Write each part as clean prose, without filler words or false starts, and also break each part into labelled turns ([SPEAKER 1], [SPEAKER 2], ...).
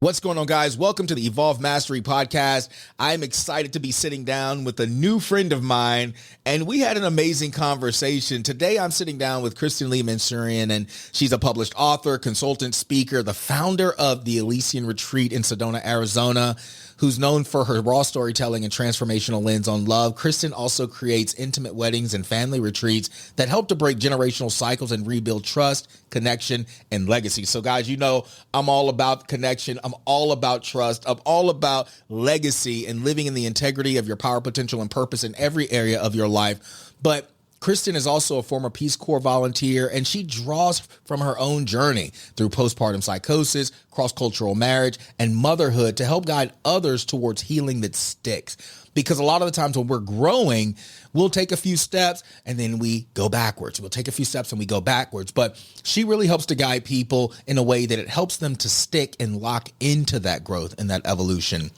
[SPEAKER 1] What's going on, guys? Welcome to the Evolve Mastery Podcast. I'm excited to be sitting down with a new friend of mine, and we had an amazing conversation. Today, I'm sitting down with Kristen Lee Mansourian, and she's a published author, consultant, speaker, the founder of the Elysian Retreat in Sedona, Arizona, who's known for her raw storytelling and transformational lens on love. Kristen also creates intimate weddings and family retreats that help to break generational cycles and rebuild trust, connection, and legacy. So guys, you know, I'm all about connection. I'm all about trust. I'm all about legacy and living in the integrity of your power, potential, and purpose in every area of your life. But Kristen is also a former Peace Corps volunteer, and she draws from her own journey through postpartum psychosis, cross-cultural marriage, and motherhood to help guide others towards healing that sticks. Because a lot of the times when we're growing, we'll take a few steps and then we go backwards. We'll take a few steps and we go backwards. But she really helps to guide people in a way that it helps them to stick and lock into that growth and that evolution.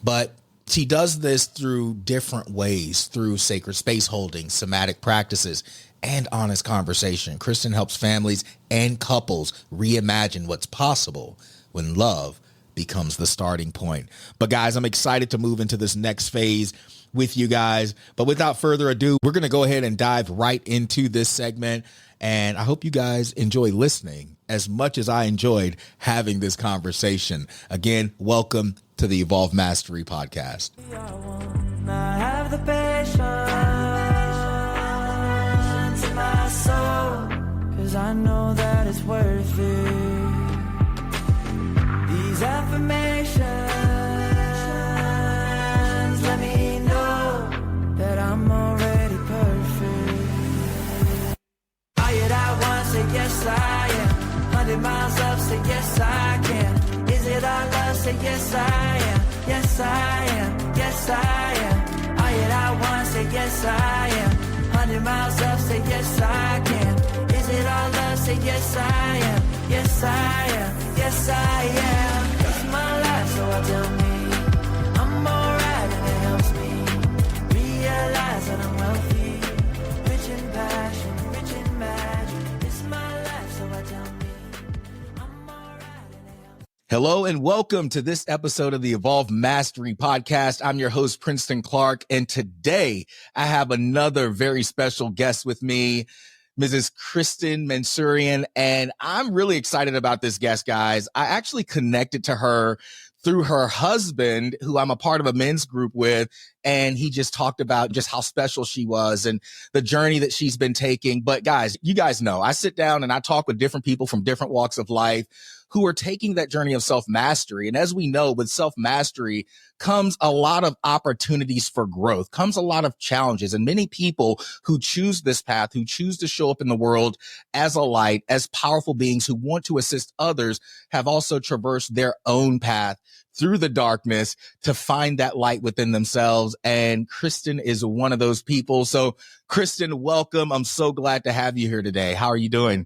[SPEAKER 1] But she does this through different ways, through sacred space holding, somatic practices, and honest conversation. Kristen helps families and couples reimagine what's possible when love becomes the starting point. But guys, I'm excited to move into this next phase with you guys. But without further ado, we're going to go ahead and dive right into this segment. And I hope you guys enjoy listening as much as I enjoyed having this conversation. Again, welcome to the Evolve Mastery Podcast.
[SPEAKER 2] I have the patience in my soul, 'cause I know that it's worth it. These affirmations let me know that I'm already perfect. Hired out once, say yes I am. 100 miles up, say yes I can. Is it our love? Say yes I am. Yes I am. Yes I am. Hired out once, say yes I am. 100 miles up, say yes I can. Is it our love? Say yes I am. Yes I am. Yes I am. It's my life, so I tell me I'm alright, and it helps me realize that I'm wealthy, rich in passion, rich in magic. It's my life, so I tell me I'm alright, and it helps.
[SPEAKER 1] Hello and welcome to this episode of the Evolve Mastery Podcast. I'm your host, Princeton Clark, and today I have another very special guest with me, Mrs. Kristen Mansourian, and I'm really excited about this guest, guys. I actually connected to her through her husband, who I'm a part of a men's group with, and he just talked about just how special she was and the journey that she's been taking. But guys, you guys know, I sit down and I talk with different people from different walks of life who are taking that journey of self-mastery. And as we know, with self-mastery comes a lot of opportunities for growth, comes a lot of challenges. And many people who choose this path, who choose to show up in the world as a light, as powerful beings who want to assist others, have also traversed their own path through the darkness to find that light within themselves. And Kristen is one of those people. So Kristen, welcome. I'm so glad to have you here today. How are you doing?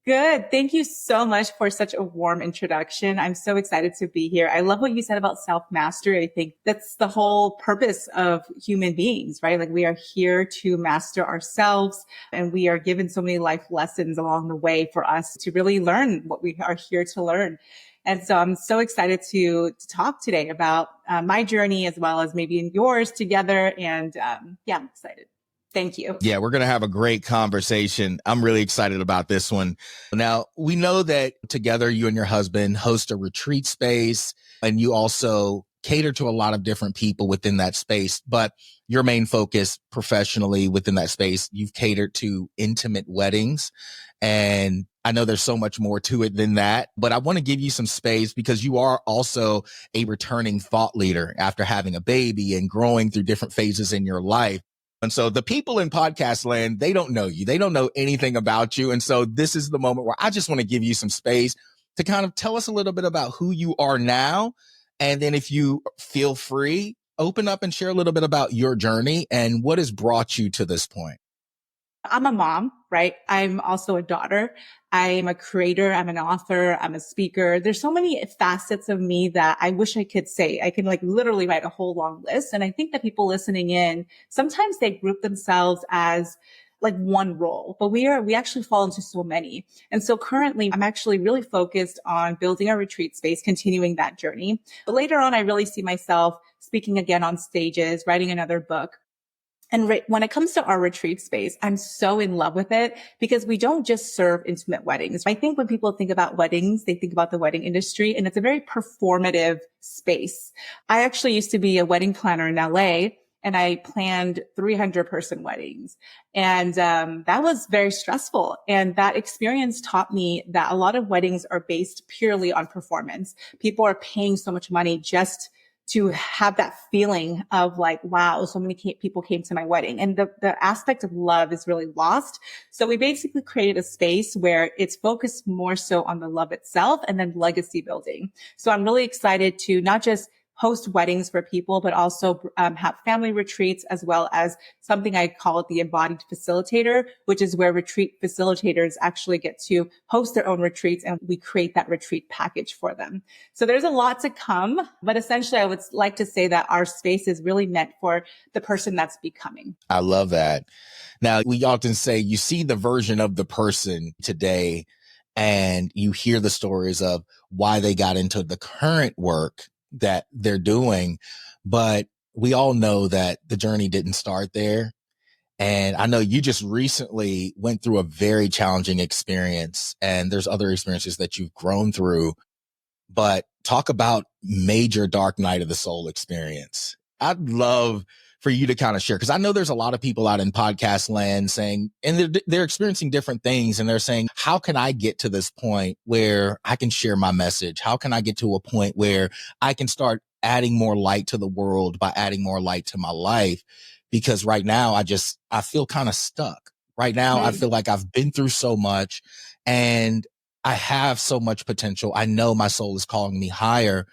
[SPEAKER 3] Good. Thank you so much for such a warm introduction. I'm so excited to be here. I love what you said about self-mastery. I think that's the whole purpose of human beings, right? Like we are here to master ourselves, and we are given so many life lessons along the way for us to really learn what we are here to learn. And so I'm so excited to talk today about my journey as well as maybe in yours together. And yeah, I'm excited. Thank you.
[SPEAKER 1] Yeah, we're going to have a great conversation. I'm really excited about this one. Now, we know that together you and your husband host a retreat space, and you also cater to a lot of different people within that space. But your main focus professionally within that space, you've catered to intimate weddings. And I know there's so much more to it than that, but I want to give you some space because you are also a returning thought leader after having a baby and growing through different phases in your life. And so the people in podcast land, they don't know you. They don't know anything about you. And so this is the moment where I just want to give you some space to kind of tell us a little bit about who you are now. And then if you feel free, open up and share a little bit about your journey and what has brought you to this point.
[SPEAKER 3] I'm a mom, right? I'm also a daughter. I'm a creator. I'm an author. I'm a speaker. There's so many facets of me that I wish I could say. I can like literally write a whole long list. And I think that people listening in, sometimes they group themselves as like one role, but we actually fall into so many. And so currently I'm actually really focused on building a retreat space, continuing that journey. But later on, I really see myself speaking again on stages, writing another book. And when it comes to our retreat space, I'm so in love with it because we don't just serve intimate weddings. I think when people think about weddings, they think about the wedding industry, and it's a very performative space. I actually used to be a wedding planner in LA, and I planned 300-person weddings. And that was very stressful. And that experience taught me that a lot of weddings are based purely on performance. People are paying so much money just to have that feeling of like, wow, so many people came to my wedding. And the aspect of love is really lost. So we basically created a space where it's focused more so on the love itself and then legacy building. So I'm really excited to not just host weddings for people, but also have family retreats, as well as something I call it the embodied facilitator, which is where retreat facilitators actually get to host their own retreats, and we create that retreat package for them. So there's a lot to come, but essentially I would like to say that our space is really meant for the person that's becoming.
[SPEAKER 1] I love that. Now, we often say you see the version of the person today and you hear the stories of why they got into the current work that they're doing. But we all know that the journey didn't start there. And I know you just recently went through a very challenging experience, and there's other experiences that you've grown through, but talk about major dark night of the soul experience. I'd love for you to kind of share, because I know there's a lot of people out in podcast land saying, and they're experiencing different things, and they're saying, how can I get to this point where I can share my message? How can I get to a point where I can start adding more light to the world by adding more light to my life? Because right now I feel kind of stuck. Right now, I feel like I've been through so much and I have so much potential. I know my soul is calling me higher,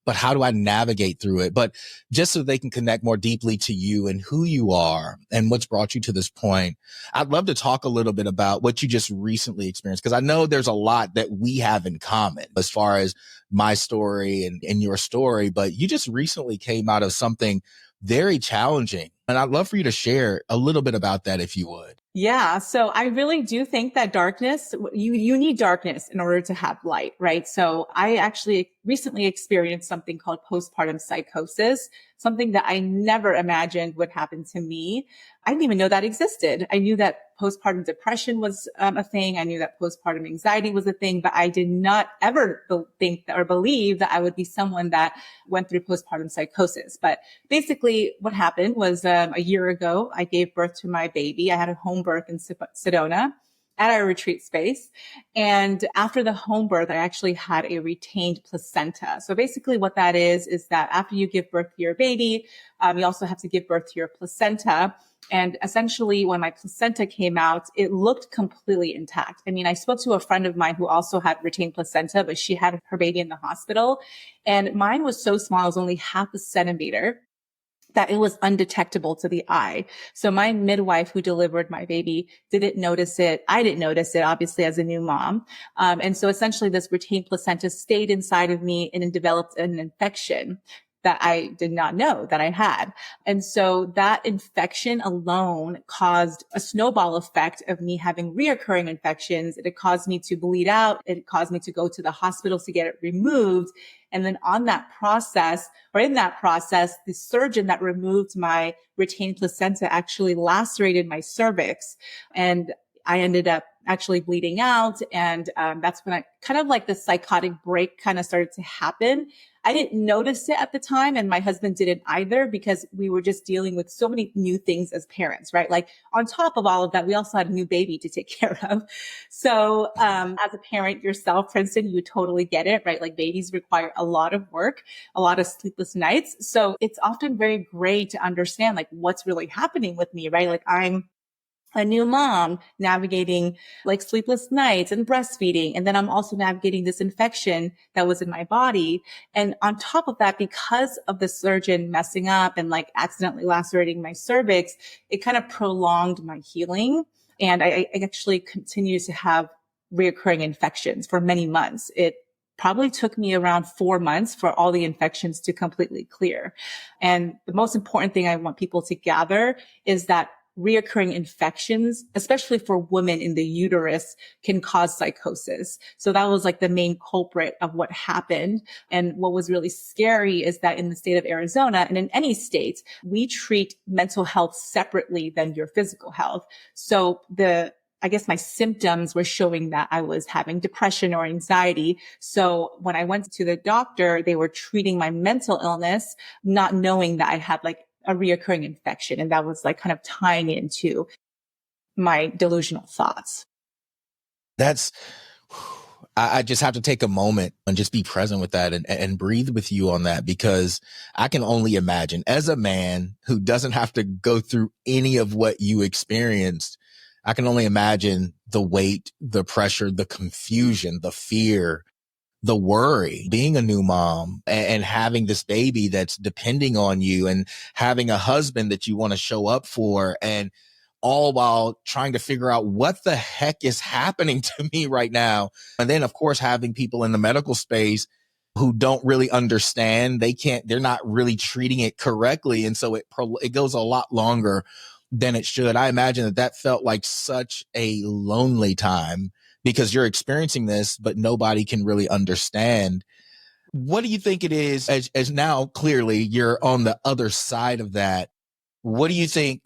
[SPEAKER 1] but how do I navigate through it? But just so they can connect more deeply to you and who you are and what's brought you to this point, I'd love to talk a little bit about what you just recently experienced, because I know there's a lot that we have in common as far as my story and your story, but you just recently came out of something very challenging. And I'd love for you to share a little bit about that, if you would.
[SPEAKER 3] Yeah. So I really do think that darkness, you need darkness in order to have light, right? So I actually recently experienced something called postpartum psychosis, something that I never imagined would happen to me. I didn't even know that existed. I knew that postpartum depression was a thing. I knew that postpartum anxiety was a thing, but I did not ever think or believe that I would be someone that went through postpartum psychosis. But basically what happened was a year ago, I gave birth to my baby. I had a home birth in Sedona at our retreat space. And after the home birth, I actually had a retained placenta. So basically what that is that after you give birth to your baby, you also have to give birth to your placenta. And essentially when my placenta came out, it looked completely intact. I mean, I spoke to a friend of mine who also had retained placenta, but she had her baby in the hospital, and mine was so small, it was only half a centimeter, that it was undetectable to the eye. So my midwife who delivered my baby didn't notice it. I didn't notice it, obviously, as a new mom. And so essentially this retained placenta stayed inside of me and it developed an infection that I did not know that I had. And so that infection alone caused a snowball effect of me having reoccurring infections. It caused me to bleed out. It caused me to go to the hospital to get it removed. And then in that process, the surgeon that removed my retained placenta actually lacerated my cervix. And I ended up actually bleeding out. And that's when I kind of like the psychotic break kind of started to happen. I didn't notice it at the time, and my husband didn't either, because we were just dealing with so many new things as parents, right? Like on top of all of that, we also had a new baby to take care of. So as a parent yourself, Princeton, you totally get it, right? Like babies require a lot of work, a lot of sleepless nights. So it's often very great to understand like what's really happening with me, right? Like I'm a new mom navigating like sleepless nights and breastfeeding. And then I'm also navigating this infection that was in my body. And on top of that, because of the surgeon messing up and like accidentally lacerating my cervix, it kind of prolonged my healing. And I actually continue to have reoccurring infections for many months. It probably took me around 4 months for all the infections to completely clear. And the most important thing I want people to gather is that reoccurring infections, especially for women in the uterus, can cause psychosis. So that was like the main culprit of what happened. And what was really scary is that in the state of Arizona and in any state, we treat mental health separately than your physical health. So I guess my symptoms were showing that I was having depression or anxiety. So when I went to the doctor, they were treating my mental illness, not knowing that I had like a reoccurring infection. And that was like kind of tying into my delusional thoughts.
[SPEAKER 1] I just have to take a moment and just be present with that and breathe with you on that, because I can only imagine, as a man who doesn't have to go through any of what you experienced, I can only imagine the weight, the pressure, the confusion, the fear, the worry, being a new mom and having this baby that's depending on you, and having a husband that you want to show up for, and all while trying to figure out what the heck is happening to me right now. And then, of course, having people in the medical space who don't really understand. They're not really treating it correctly. And so it goes a lot longer than it should. I imagine that felt like such a lonely time, because you're experiencing this, but nobody can really understand. What do you think it is, as now clearly you're on the other side of that? What do you think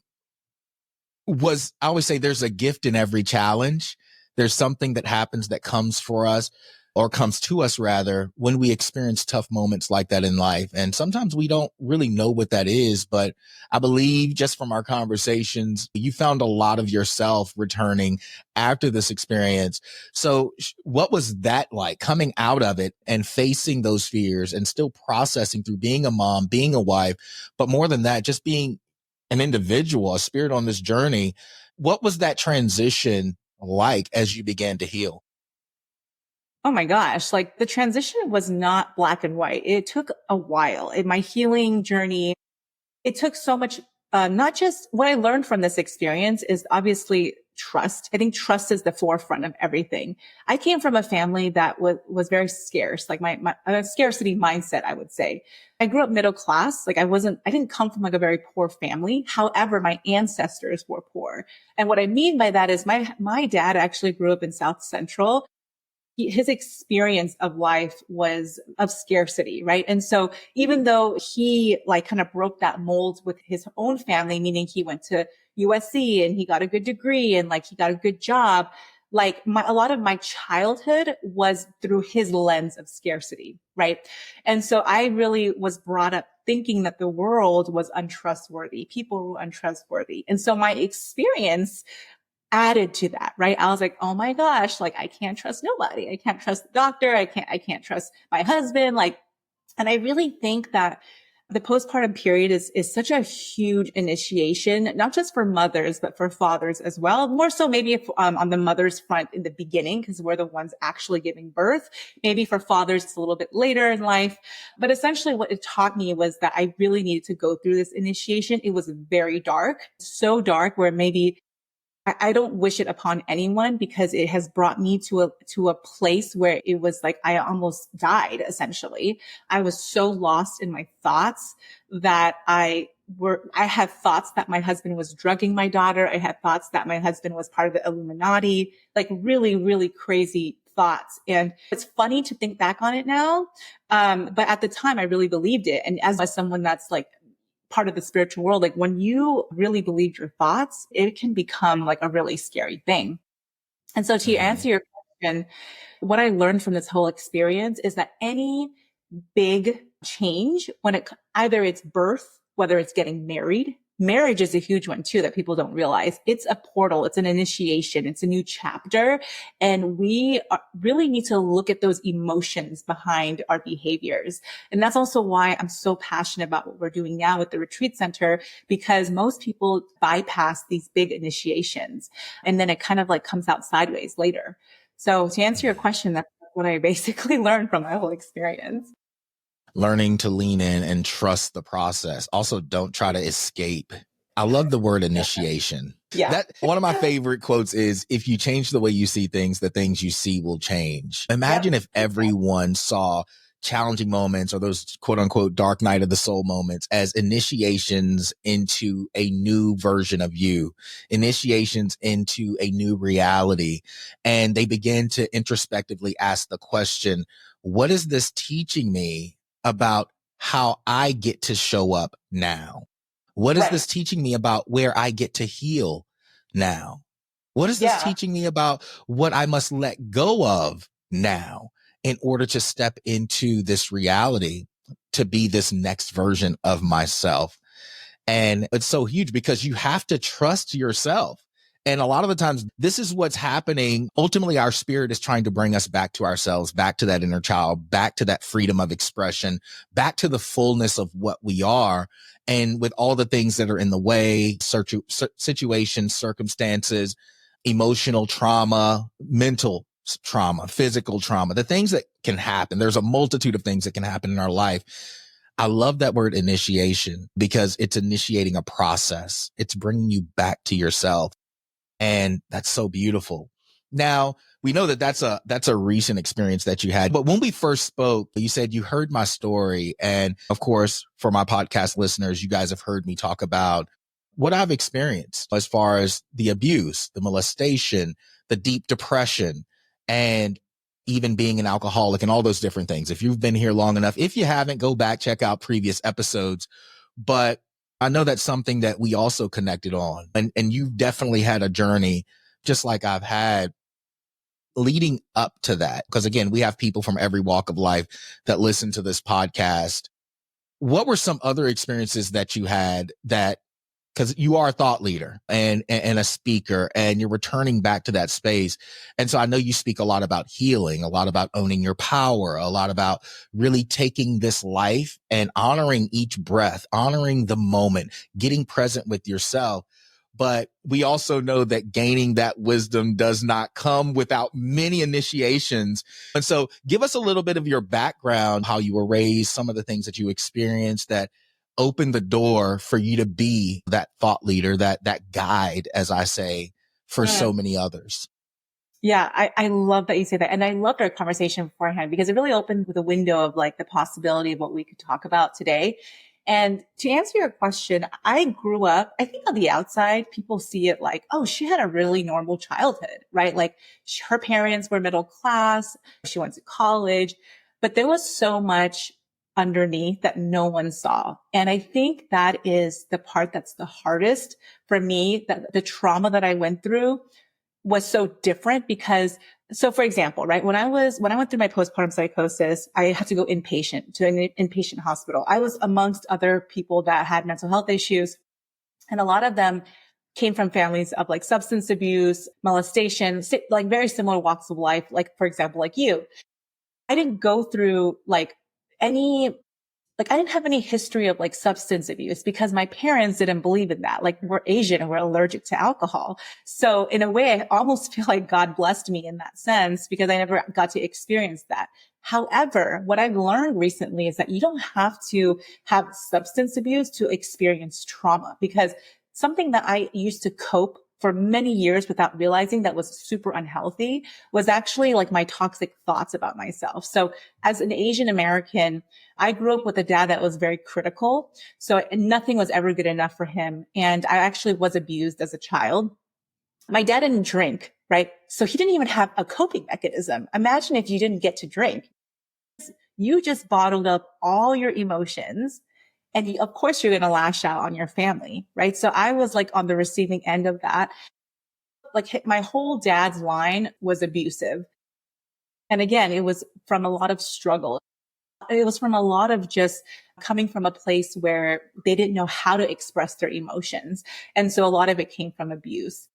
[SPEAKER 1] I always say there's a gift in every challenge. There's something that happens that comes for us, or comes to us rather, when we experience tough moments like that in life. And sometimes we don't really know what that is, but I believe just from our conversations, you found a lot of yourself returning after this experience. So what was that like, coming out of it and facing those fears and still processing through being a mom, being a wife, but more than that, just being an individual, a spirit on this journey? What was that transition like as you began to heal?
[SPEAKER 3] Oh my gosh. Like the transition was not black and white. It took a while. In my healing journey, it took so much, not just what I learned from this experience is obviously trust. I think trust is the forefront of everything. I came from a family that was very scarce, like my a scarcity mindset, I would say. I grew up middle class. Like I didn't come from like a very poor family. However, my ancestors were poor. And what I mean by that is my dad actually grew up in South Central. His experience of life was of scarcity, right? And so even though he like kind of broke that mold with his own family, meaning he went to USC and he got a good degree and like he got a good job, like a lot of my childhood was through his lens of scarcity, right? And so I really was brought up thinking that the world was untrustworthy. People were untrustworthy. And so my experience added to that, right? I was like, oh my gosh, like I can't trust nobody. I can't trust the doctor. I can't trust my husband. Like, and I really think that the postpartum period is such a huge initiation, not just for mothers, but for fathers as well. More so maybe if, on the mother's front in the beginning, because we're the ones actually giving birth. Maybe for fathers, it's a little bit later in life. But essentially what it taught me was that I really needed to go through this initiation. It was very dark, so dark where maybe I don't wish it upon anyone, because it has brought me to a place where it was like I almost died, essentially. I was so lost in my thoughts that I had thoughts that my husband was drugging my daughter. I had thoughts that my husband was part of the Illuminati, like really, really crazy thoughts. And it's funny to think back on it now. But at the time I really believed it. And as someone that's like part of the spiritual world, like when you really believe your thoughts, it can become like a really scary thing. And so to answer your question, what I learned from this whole experience is that any big change, either it's birth, whether it's getting married, marriage is a huge one too that people don't realize. It's a portal. It's an initiation. It's a new chapter. And we really need to look at those emotions behind our behaviors. And that's also why I'm so passionate about what we're doing now with the retreat center, because most people bypass these big initiations and then it kind of like comes out sideways later. So to answer your question, that's what I basically learned from my whole experience.
[SPEAKER 1] Learning to lean in and trust the process. Also, don't try to escape. I love the word initiation.
[SPEAKER 3] Yeah.
[SPEAKER 1] One of my favorite quotes is, if you change the way you see things, the things you see will change. Imagine if everyone saw challenging moments or those quote unquote dark night of the soul moments as initiations into a new version of you, initiations into a new reality. And they begin to introspectively ask the question, what is this teaching me about how I get to show up now? What is this teaching me about where I get to heal now? What is this teaching me about what I must let go of now in order to step into this reality to be this next version of myself? And it's so huge because you have to trust yourself. And a lot of the times, this is what's happening. Ultimately, our spirit is trying to bring us back to ourselves, back to that inner child, back to that freedom of expression, back to the fullness of what we are. And with all the things that are in the way, situations, circumstances, emotional trauma, mental trauma, physical trauma, the things that can happen. There's a multitude of things that can happen in our life. I love that word initiation because it's initiating a process. It's bringing you back to yourself. And that's so beautiful. Now, we know that that's a recent experience that you had. But when we first spoke, you said you heard my story. And of course, for my podcast listeners, you guys have heard me talk about what I've experienced as far as the abuse, the molestation, the deep depression, and even being an alcoholic and all those different things. If you've been here long enough, if you haven't, go back, check out previous episodes. But I know that's something that we also connected on. And you've definitely had a journey just like I've had leading up to that. Because again, we have people from every walk of life that listen to this podcast. What were some other experiences that you had that, because you are a thought leader and a speaker, and you're returning back to that space. And so I know you speak a lot about healing, a lot about owning your power, a lot about really taking this life and honoring each breath, honoring the moment, getting present with yourself. But we also know that gaining that wisdom does not come without many initiations. And so give us a little bit of your background, how you were raised, some of the things that you experienced that open the door for you to be that thought leader, that guide, as I say, for so many others.
[SPEAKER 3] Yeah, I love that you say that. And I loved our conversation beforehand because it really opened the window of like the possibility of what we could talk about today. And to answer your question, I grew up, I think on the outside, people see it like, oh, she had a really normal childhood, right? Like her parents were middle class. She went to college, but there was so much underneath that no one saw. And I think that is the part that's the hardest for me, that the trauma that I went through was so different because, so for example, right, when I went through my postpartum psychosis, I had to go inpatient to an inpatient hospital. I was amongst other people that had mental health issues. And a lot of them came from families of like substance abuse, molestation, like very similar walks of life. Like, for example, like you, I didn't go through I didn't have any history of like substance abuse because my parents didn't believe in that. Like we're Asian and we're allergic to alcohol. So in a way, I almost feel like God blessed me in that sense because I never got to experience that. However, what I've learned recently is that you don't have to have substance abuse to experience trauma, because something that I used to cope for many years without realizing that was super unhealthy was actually like my toxic thoughts about myself. So as an Asian American, I grew up with a dad that was very critical. So nothing was ever good enough for him. And I actually was abused as a child. My dad didn't drink, right? So he didn't even have a coping mechanism. Imagine if you didn't get to drink. You just bottled up all your emotions. And of course, you're going to lash out on your family, right? So I was like on the receiving end of that. Like my whole dad's line was abusive. And again, it was from a lot of struggle. It was from a lot of just coming from a place where they didn't know how to express their emotions. And so a lot of it came from abuse.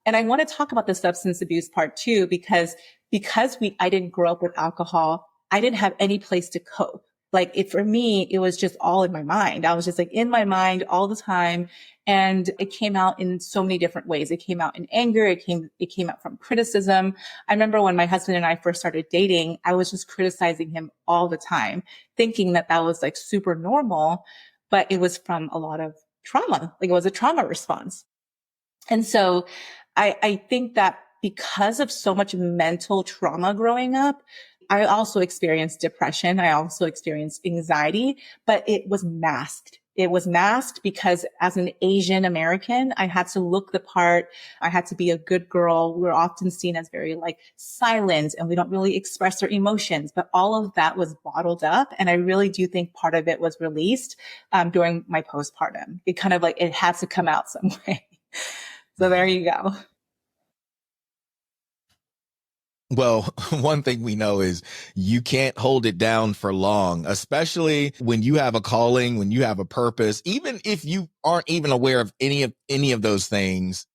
[SPEAKER 3] And I want to talk about the substance abuse part too, because I didn't grow up with alcohol, I didn't have any place to cope. Like for me, it was just all in my mind. I was just like in my mind all the time. And it came out in so many different ways. It came out in anger. It came out from criticism. I remember when my husband and I first started dating, I was just criticizing him all the time, thinking that was like super normal, but it was from a lot of trauma. Like it was a trauma response. And so I think that because of so much mental trauma growing up, I also experienced depression. I also experienced anxiety, but it was masked. It was masked because as an Asian American, I had to look the part. I had to be a good girl. We're often seen as very like silent and we don't really express our emotions, but all of that was bottled up. And I really do think part of it was released during my postpartum. It kind of like, it had to come out some way. So there you go.
[SPEAKER 1] Well, one thing we know is you can't hold it down for long, especially when you have a calling, when you have a purpose. Even if you aren't even aware of any of those things,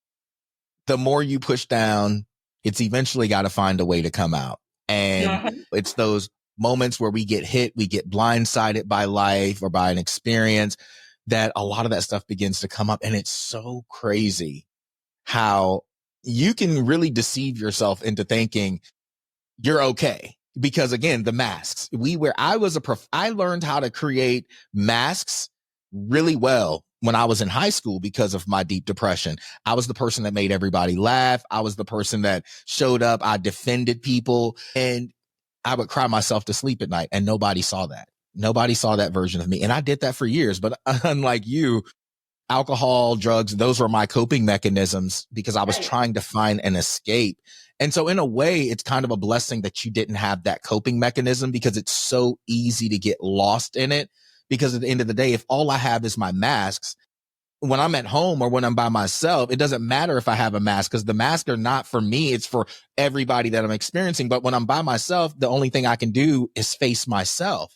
[SPEAKER 1] the more you push down, it's eventually got to find a way to come out. And it's those moments where we get hit, we get blindsided by life or by an experience, that a lot of that stuff begins to come up. And it's so crazy how you can really deceive yourself into thinking you're okay. Because again, the masks I learned how to create masks really well when I was in high school because of my deep depression. I was the person that made everybody laugh. I was the person that showed up. I defended people, and I would cry myself to sleep at night, and nobody saw that. Nobody saw that version of me. And I did that for years. But unlike you, alcohol, drugs, those were my coping mechanisms because I was trying to find an escape. And so in a way, it's kind of a blessing that you didn't have that coping mechanism, because it's so easy to get lost in it. Because at the end of the day, if all I have is my masks, when I'm at home or when I'm by myself, it doesn't matter if I have a mask, because the masks are not for me. It's for everybody that I'm experiencing. But when I'm by myself, the only thing I can do is face myself.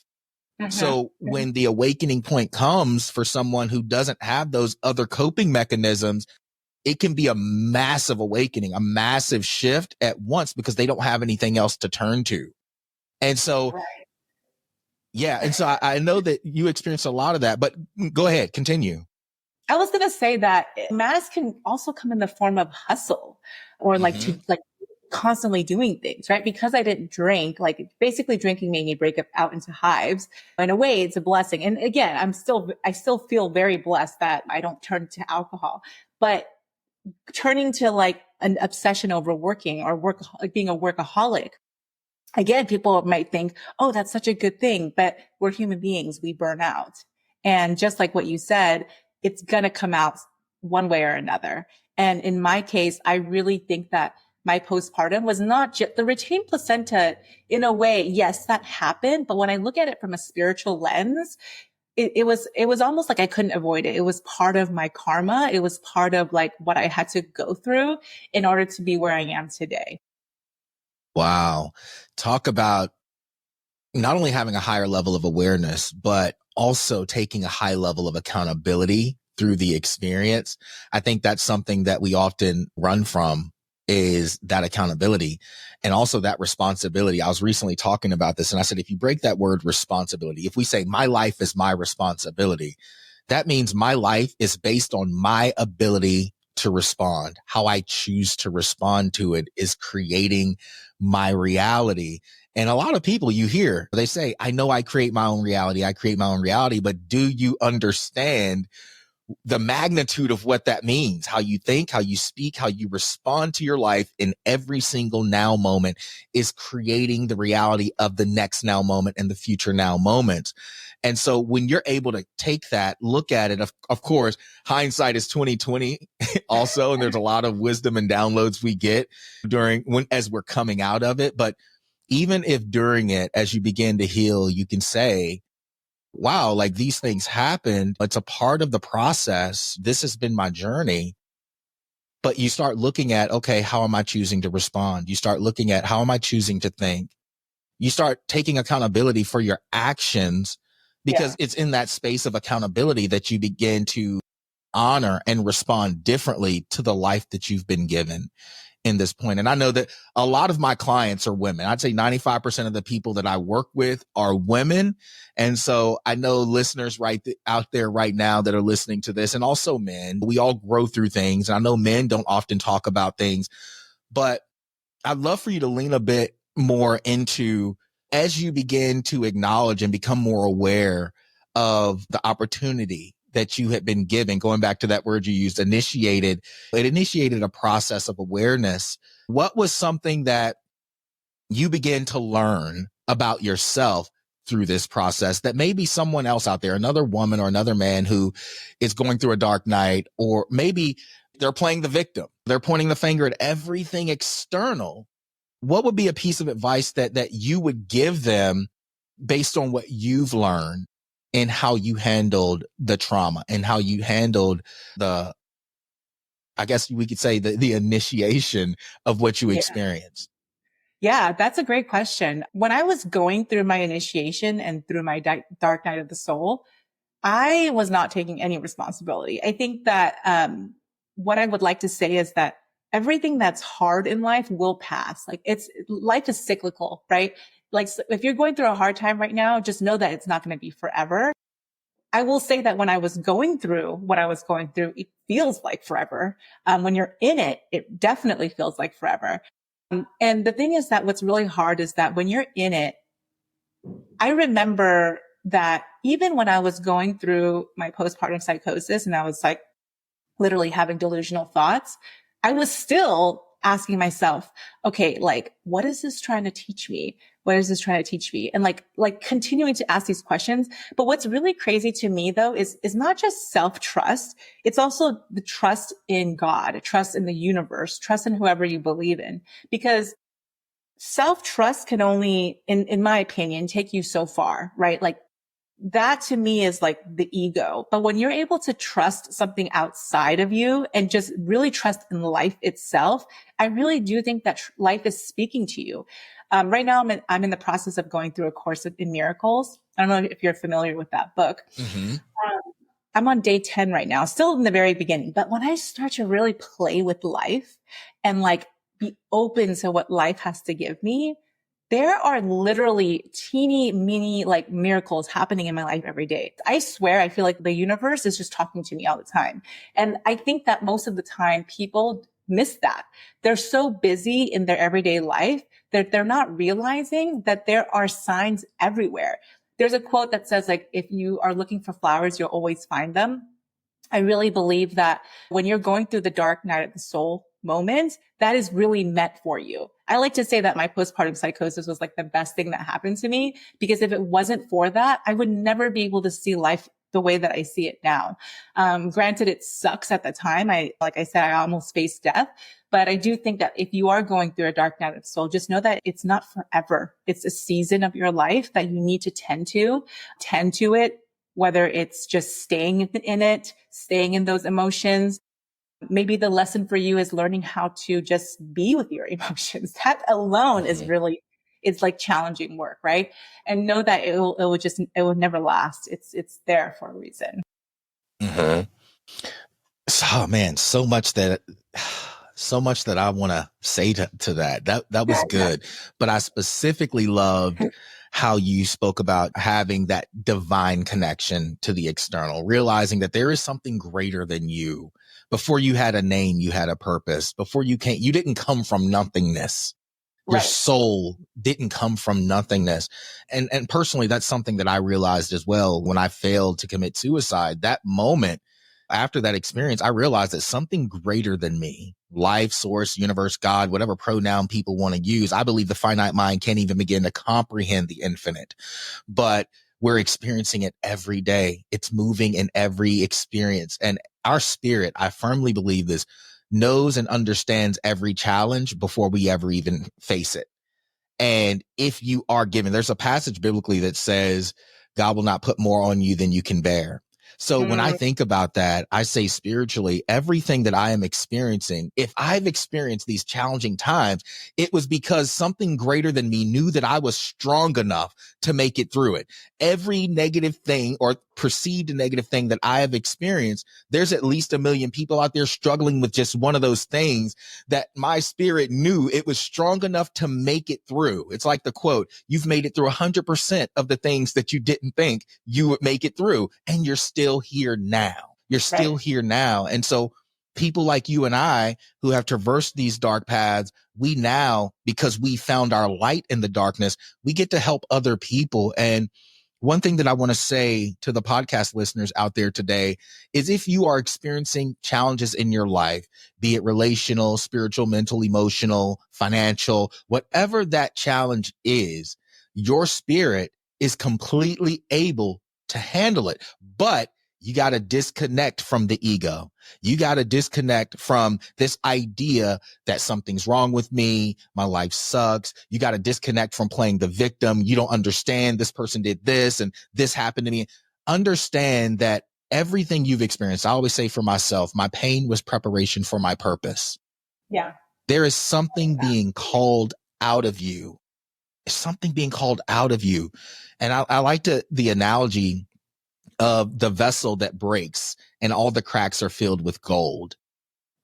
[SPEAKER 1] So when the awakening point comes for someone who doesn't have those other coping mechanisms, it can be a massive awakening, a massive shift at once, because they don't have anything else to turn to. And so, yeah. And so I know that you experienced a lot of that, but go ahead, continue.
[SPEAKER 3] I was going to say that masks can also come in the form of hustle or like to like constantly doing things, right? Because I didn't drink, like basically drinking made me break up out into hives. In a way, it's a blessing. And again, I still feel very blessed that I don't turn to alcohol, but turning to like an obsession over working or like being a workaholic. Again, people might think, oh, that's such a good thing, but we're human beings. We burn out. And just like what you said, it's going to come out one way or another. And in my case, I really think that my postpartum was not just the retained placenta. In a way, yes, that happened. But when I look at it from a spiritual lens, it was almost like I couldn't avoid it. It was part of my karma. It was part of like what I had to go through in order to be where I am today.
[SPEAKER 1] Wow. Talk about not only having a higher level of awareness, but also taking a high level of accountability through the experience. I think that's something that we often run from, is that accountability and also that responsibility. I was recently talking about this, and I said, if you break that word responsibility, if we say my life is my responsibility, that means my life is based on my ability to respond. How I choose to respond to it is creating my reality. And a lot of people you hear, they say, I know I create my own reality. I create my own reality. But do you understand the magnitude of what that means? How you think, how you speak, how you respond to your life in every single now moment is creating the reality of the next now moment and the future now moment. And so when you're able to take that, look at it, of course, hindsight is 2020 also. And there's a lot of wisdom and downloads we get as we're coming out of it. But even if during it, as you begin to heal, you can say, wow, like these things happened. It's a part of the process. This has been my journey. But you start looking at, okay, how am I choosing to respond? You start looking at, how am I choosing to think? You start taking accountability for your actions, because it's in that space of accountability that you begin to honor and respond differently to the life that you've been given in this point. And I know that a lot of my clients are women. I'd say 95% of the people that I work with are women. And so I know listeners out there right now that are listening to this, and also men, we all grow through things. And I know men don't often talk about things, but I'd love for you to lean a bit more into, as you begin to acknowledge and become more aware of the opportunity that you had been given, going back to that word you used, it initiated a process of awareness. What was something that you begin to learn about yourself through this process that maybe someone else out there, another woman or another man who is going through a dark night, or maybe they're playing the victim. They're pointing the finger at everything external. What would be a piece of advice that you would give them based on what you've learned and how you handled the trauma and how you handled the, I guess we could say the initiation of what you experienced?
[SPEAKER 3] Yeah, that's a great question. When I was going through my initiation and through my dark night of the soul, I was not taking any responsibility. I think that what I would like to say is that everything that's hard in life will pass. Like life is cyclical, right? Like if you're going through a hard time right now, just know that it's not going to be forever. I will say that when I was going through what I was going through, it feels like forever. When you're in it, it definitely feels like forever. And the thing is that what's really hard is that when you're in it, I remember that even when I was going through my postpartum psychosis and I was like literally having delusional thoughts, I was still asking myself, okay, like, what is this trying to teach me? What is this trying to teach me? And like continuing to ask these questions. But what's really crazy to me though is not just self-trust. It's also the trust in God, trust in the universe, trust in whoever you believe in, because self-trust can only, in my opinion, take you so far, right? Like that to me is like the ego. But when you're able to trust something outside of you and just really trust in life itself, I really do think that life is speaking to you. Right now, I'm in the process of going through a course in miracles. I don't know if you're familiar with that book. Mm-hmm. I'm on day 10 right now, still in the very beginning. But when I start to really play with life and like be open to what life has to give me, there are literally teeny mini like miracles happening in my life every day. I swear, I feel like the universe is just talking to me all the time. And I think that most of the time people miss that. They're so busy in their everyday life that they're not realizing that there are signs everywhere. There's a quote that says like, if you are looking for flowers, you'll always find them. I really believe that when you're going through the dark night of the soul moment, that is really meant for you. I like to say that my postpartum psychosis was like the best thing that happened to me, because if it wasn't for that, I would never be able to see life the way that I see it now. Granted, it sucks at the time. Like I said, I almost faced death, but I do think that if you are going through a dark night of the soul, just know that it's not forever. It's a season of your life that you need to tend to it, whether it's just staying in it, staying in those emotions. Maybe the lesson for you is learning how to just be with your emotions. That alone is really, it's like challenging work, right? And know that it will never last. It's there for a reason.
[SPEAKER 1] Mm-hmm. Oh man, so much that I want to say to that. That was good. But I specifically loved how you spoke about having that divine connection to the external, realizing that there is something greater than you. Before you had a name, you had a purpose. Before you didn't come from nothingness. Your soul didn't come from nothingness. And personally, that's something that I realized as well when I failed to commit suicide. That moment, after that experience, I realized that something greater than me, life, source, universe, God, whatever pronoun people want to use, I believe the finite mind can't even begin to comprehend the infinite. But we're experiencing it every day. It's moving in every experience. And our spirit, I firmly believe this, knows and understands every challenge before we ever even face it. And if you are given, there's a passage biblically that says, God will not put more on you than you can bear. So when I think about that, I say spiritually, everything that I am experiencing, if I've experienced these challenging times, it was because something greater than me knew that I was strong enough to make it through it. Every negative thing or perceived negative thing that I have experienced, there's at least 1 million people out there struggling with just one of those things that my spirit knew it was strong enough to make it through. It's like the quote, you've made it through 100% of the things that you didn't think you would make it through. And you're still here now. You're still here now. And so people like you and I who have traversed these dark paths, we now, because we found our light in the darkness, we get to help other people. And One thing that I want to say to the podcast listeners out there today is if you are experiencing challenges in your life, be it relational, spiritual, mental, emotional, financial, whatever that challenge is, your spirit is completely able to handle it. But you got to disconnect from the ego. You got to disconnect from this idea that something's wrong with me. My life sucks. You got to disconnect from playing the victim. You don't understand this person did this and this happened to me. Understand that everything you've experienced, I always say for myself, my pain was preparation for my purpose.
[SPEAKER 3] Yeah.
[SPEAKER 1] There is something being called out of you. Something being called out of you. And I like the analogy of the vessel that breaks and all the cracks are filled with gold.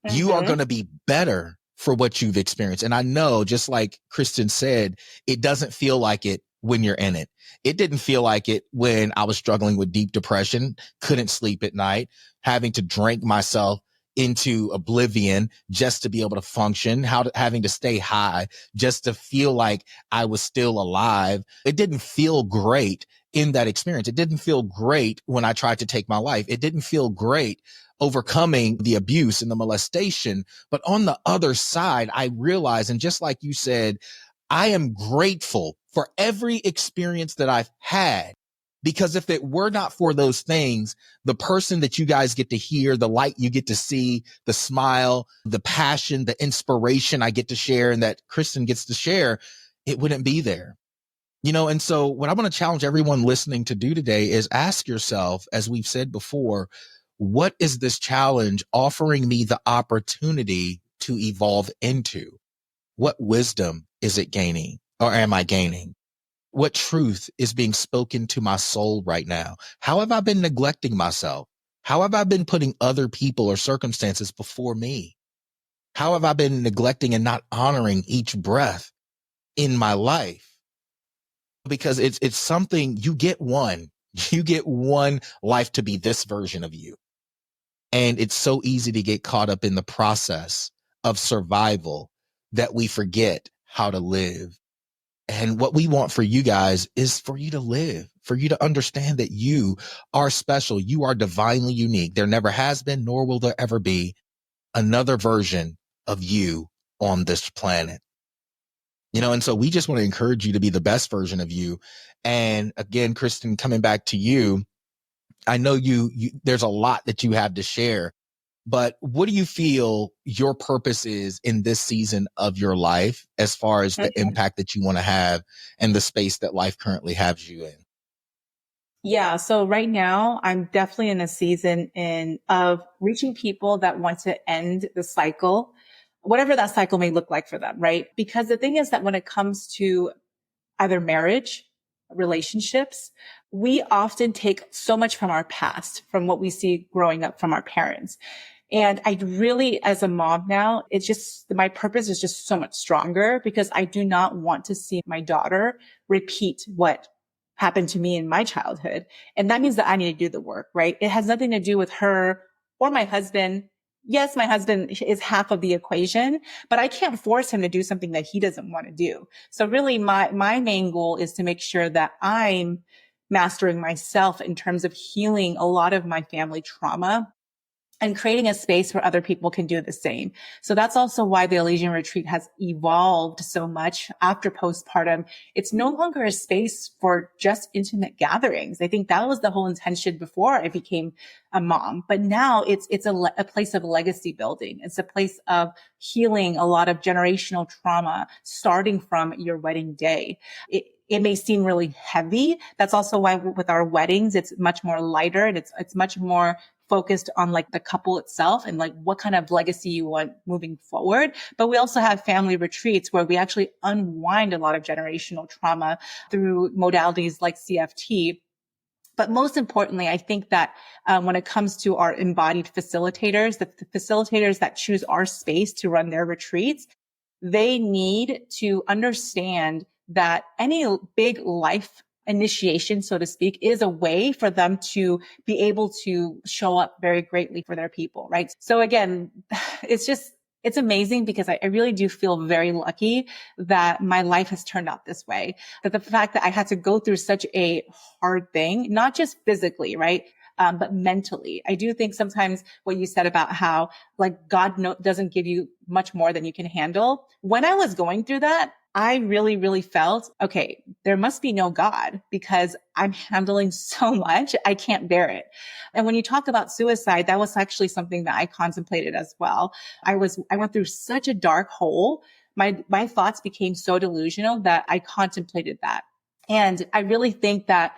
[SPEAKER 1] Mm-hmm. You are going to be better for what you've experienced. And I know, just like Kristen said, it doesn't feel like it when you're in it. It didn't feel like it when I was struggling with deep depression, couldn't sleep at night, having to drink myself into oblivion just to be able to function, having to stay high just to feel like I was still alive. It didn't feel great in that experience. It didn't feel great when I tried to take my life. It didn't feel great overcoming the abuse and the molestation. But on the other side, I realized, and just like you said, I am grateful for every experience that I've had, because if it were not for those things, the person that you guys get to hear, the light you get to see, the smile, the passion, the inspiration I get to share and that Kristen gets to share, it wouldn't be there. You know, and so what I want to challenge everyone listening to do today is ask yourself, as we've said before, what is this challenge offering me the opportunity to evolve into? What wisdom is it gaining, or am I gaining? What truth is being spoken to my soul right now? How have I been neglecting myself? How have I been putting other people or circumstances before me? How have I been neglecting and not honoring each breath in my life? Because it's something, you get one life to be this version of you. And it's so easy to get caught up in the process of survival that we forget how to live. And what we want for you guys is for you to live, for you to understand that you are special. You are divinely unique. There never has been, nor will there ever be another version of you on this planet. You know, and so we just want to encourage you to be the best version of you. And again, Kristen, coming back to you, I know you there's a lot that you have to share, but what do you feel your purpose is in this season of your life as far as the impact that you want to have and the space that life currently has you in?
[SPEAKER 3] Yeah. So right now I'm definitely in a season of reaching people that want to end the cycle, whatever that cycle may look like for them, right? Because the thing is that when it comes to either marriage, relationships, we often take so much from our past, from what we see growing up from our parents. And I really, as a mom now, it's just, my purpose is just so much stronger because I do not want to see my daughter repeat what happened to me in my childhood. And that means that I need to do the work, right? It has nothing to do with her or my husband. Yes, my husband is half of the equation, but I can't force him to do something that he doesn't want to do. So really my main goal is to make sure that I'm mastering myself in terms of healing a lot of my family trauma and creating a space where other people can do the same. So that's also why the Elysian Retreat has evolved so much after postpartum. It's no longer a space for just intimate gatherings. I think that was the whole intention before I became a mom. But now it's a place of legacy building. It's a place of healing a lot of generational trauma, starting from your wedding day. It may seem really heavy. That's also why with our weddings, it's much more lighter and it's much more focused on like the couple itself and like what kind of legacy you want moving forward. But we also have family retreats where we actually unwind a lot of generational trauma through modalities like CFT. But most importantly, I think that when it comes to our embodied facilitators, the facilitators that choose our space to run their retreats, they need to understand that any big life initiation, so to speak, is a way for them to be able to show up very greatly for their people, right? So again, it's just It's amazing because I really do feel very lucky that my life has turned out this way. That the fact that I had to go through such a hard thing, not just physically, right? But mentally. I do think sometimes what you said about how like doesn't give you much more than you can handle. When I was going through that, I really, really felt, okay, there must be no God because I'm handling so much. I can't bear it. And when you talk about suicide, that was actually something that I contemplated as well. I went through such a dark hole. My thoughts became so delusional that I contemplated that. And I really think that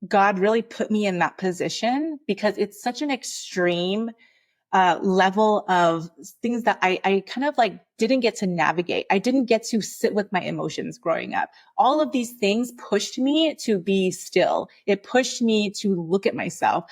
[SPEAKER 3] God really put me in that position because it's such an extreme level of things that I kind of like didn't get to navigate. I didn't get to sit with my emotions growing up. All of these things pushed me to be still. It pushed me to look at myself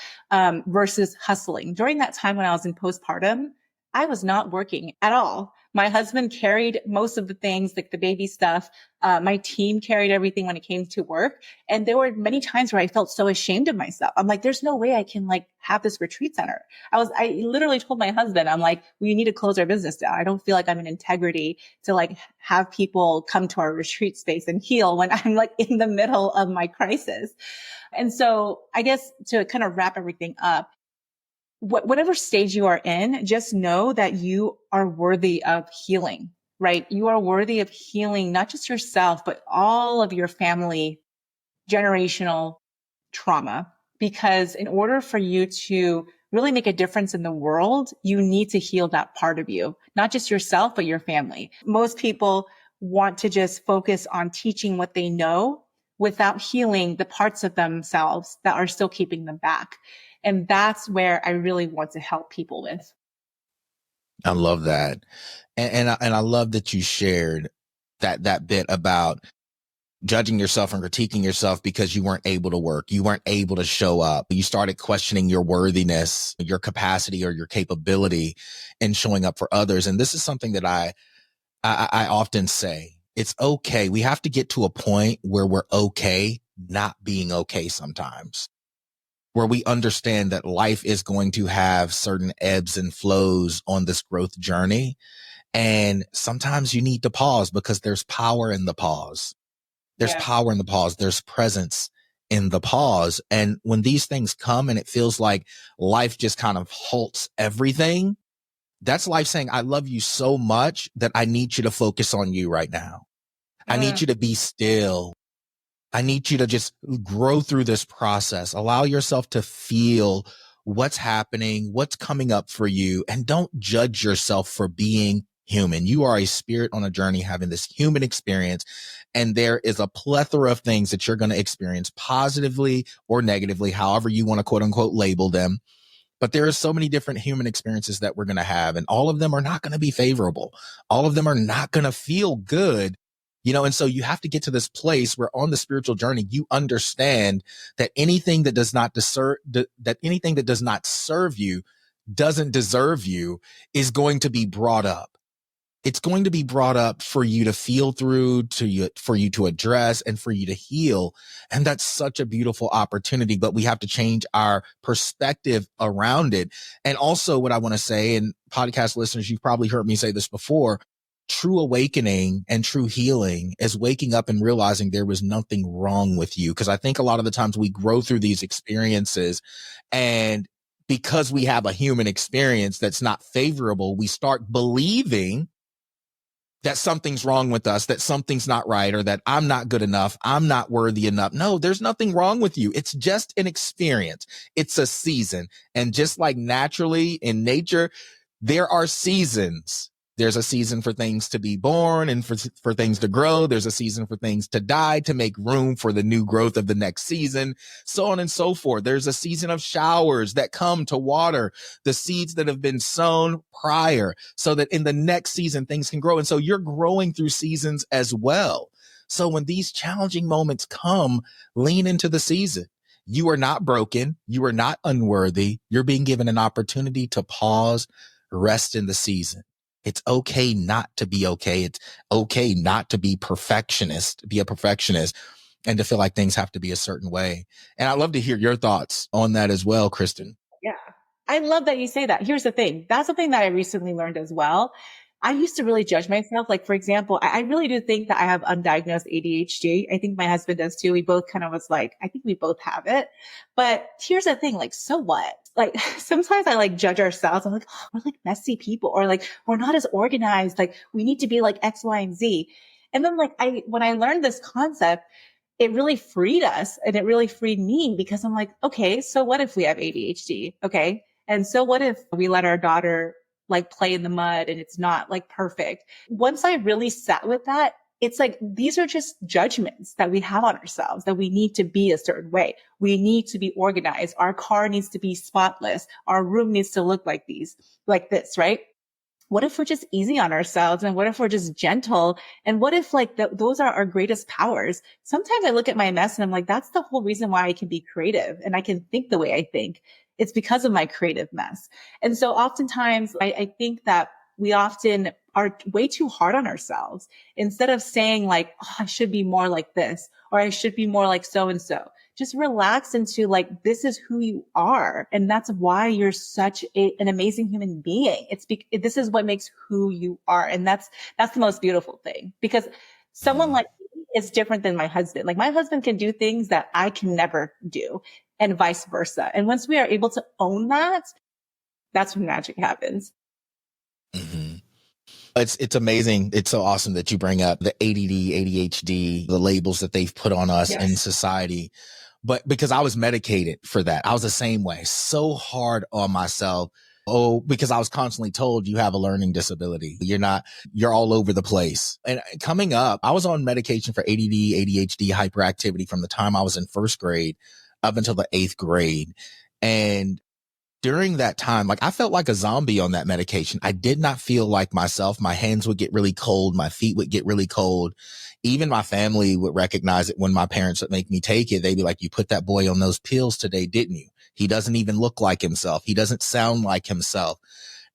[SPEAKER 3] versus hustling. During that time when I was in postpartum, I was not working at all. My husband carried most of the things, like the baby stuff. My team carried everything when it came to work. And there were many times where I felt so ashamed of myself. I'm like, there's no way I can like have this retreat center. I literally told my husband, I'm like, we need to close our business down. I don't feel like I'm in integrity to like have people come to our retreat space and heal when I'm like in the middle of my crisis. And so I guess to kind of wrap everything up, whatever stage you are in, just know that you are worthy of healing, right? You are worthy of healing, not just yourself, but all of your family generational trauma. Because in order for you to really make a difference in the world, you need to heal that part of you, not just yourself, but your family. Most people want to just focus on teaching what they know without healing the parts of themselves that are still keeping them back. And that's where I really want to help people with.
[SPEAKER 1] I love that. And I love that you shared that bit about judging yourself and critiquing yourself because you weren't able to work. You weren't able to show up. You started questioning your worthiness, your capacity or your capability in showing up for others. And this is something that I often say. It's okay. We have to get to a point where we're okay not being okay sometimes, where we understand that life is going to have certain ebbs and flows on this growth journey. And sometimes you need to pause because there's power in the pause. There's power in the pause. There's presence in the pause. And when these things come and it feels like life just kind of halts everything, that's life saying, I love you so much that I need you to focus on you right now. I need you to be still. I need you to just grow through this process. Allow yourself to feel what's happening, what's coming up for you, and don't judge yourself for being human. You are a spirit on a journey having this human experience, and there is a plethora of things that you're going to experience positively or negatively, however you want to quote unquote label them. But there are so many different human experiences that we're going to have, and all of them are not going to be favorable. All of them are not going to feel good. And so you have to get to this place where on the spiritual journey, you understand that anything that does not serve you, doesn't deserve you, is going to be brought up. It's going to be brought up for you to feel through, for you to address, and for you to heal. And that's such a beautiful opportunity, but we have to change our perspective around it. And also what I want to say, and podcast listeners, you've probably heard me say this before, true awakening and true healing is waking up and realizing there was nothing wrong with you. Because I think a lot of the times we grow through these experiences, and because we have a human experience that's not favorable, we start believing that something's wrong with us, that something's not right, or that I'm not good enough, I'm not worthy enough. No, there's nothing wrong with you. It's just an experience. It's a season. And just like naturally in nature, there are seasons. There's a season for things to be born and for things to grow. There's a season for things to die to make room for the new growth of the next season, so on and so forth. There's a season of showers that come to water the seeds that have been sown prior so that in the next season, things can grow. And so you're growing through seasons as well. So when these challenging moments come, lean into the season. You are not broken. You are not unworthy. You're being given an opportunity to pause, rest in the season. It's okay not to be okay. It's okay not to be a perfectionist, and to feel like things have to be a certain way. And I'd love to hear your thoughts on that as well, Kristen.
[SPEAKER 3] Yeah. I love that you say that. Here's the thing. That's something that I recently learned as well. I used to really judge myself. Like, for example, I really do think that I have undiagnosed ADHD. I think my husband does too. We both kind of was like, I think we both have it. But here's the thing, like, so what? Like, sometimes I like judge ourselves. I'm like, oh, we're like messy people, or like, we're not as organized. Like, we need to be like X, Y, and Z. And then like, when I learned this concept, it really freed us, and it really freed me, because I'm like, okay, so what if we have ADHD? Okay. And so what if we let our daughter like play in the mud and it's not like perfect? Once I really sat with that, it's like, these are just judgments that we have on ourselves, that we need to be a certain way. We need to be organized. Our car needs to be spotless. Our room needs to look like this, right? What if we're just easy on ourselves? And what if we're just gentle? And what if like those are our greatest powers? Sometimes I look at my mess and I'm like, that's the whole reason why I can be creative and I can think the way I think. It's because of my creative mess. And so oftentimes I think that we often are way too hard on ourselves, instead of saying like, oh, I should be more like this, or I should be more like so-and-so. Just relax into like, this is who you are. And that's why you're such an amazing human being. This is what makes who you are. And that's the most beautiful thing, because someone like me is different than my husband. Like, my husband can do things that I can never do, and vice versa. And once we are able to own that, that's when magic happens.
[SPEAKER 1] Mm-hmm. It's amazing. It's so awesome that you bring up the ADD, ADHD, the labels that they've put on us in society. But because I was medicated for that, I was the same way, so hard on myself. Oh, because I was constantly told you have a learning disability. You're all over the place. And coming up, I was on medication for ADD, ADHD, hyperactivity from the time I was in first grade up until the 8th grade. And during that time, like, I felt like a zombie on that medication. I did not feel like myself. My hands would get really cold. My feet would get really cold. Even my family would recognize it when my parents would make me take it. They'd be like, you put that boy on those pills today, didn't you? He doesn't even look like himself. He doesn't sound like himself.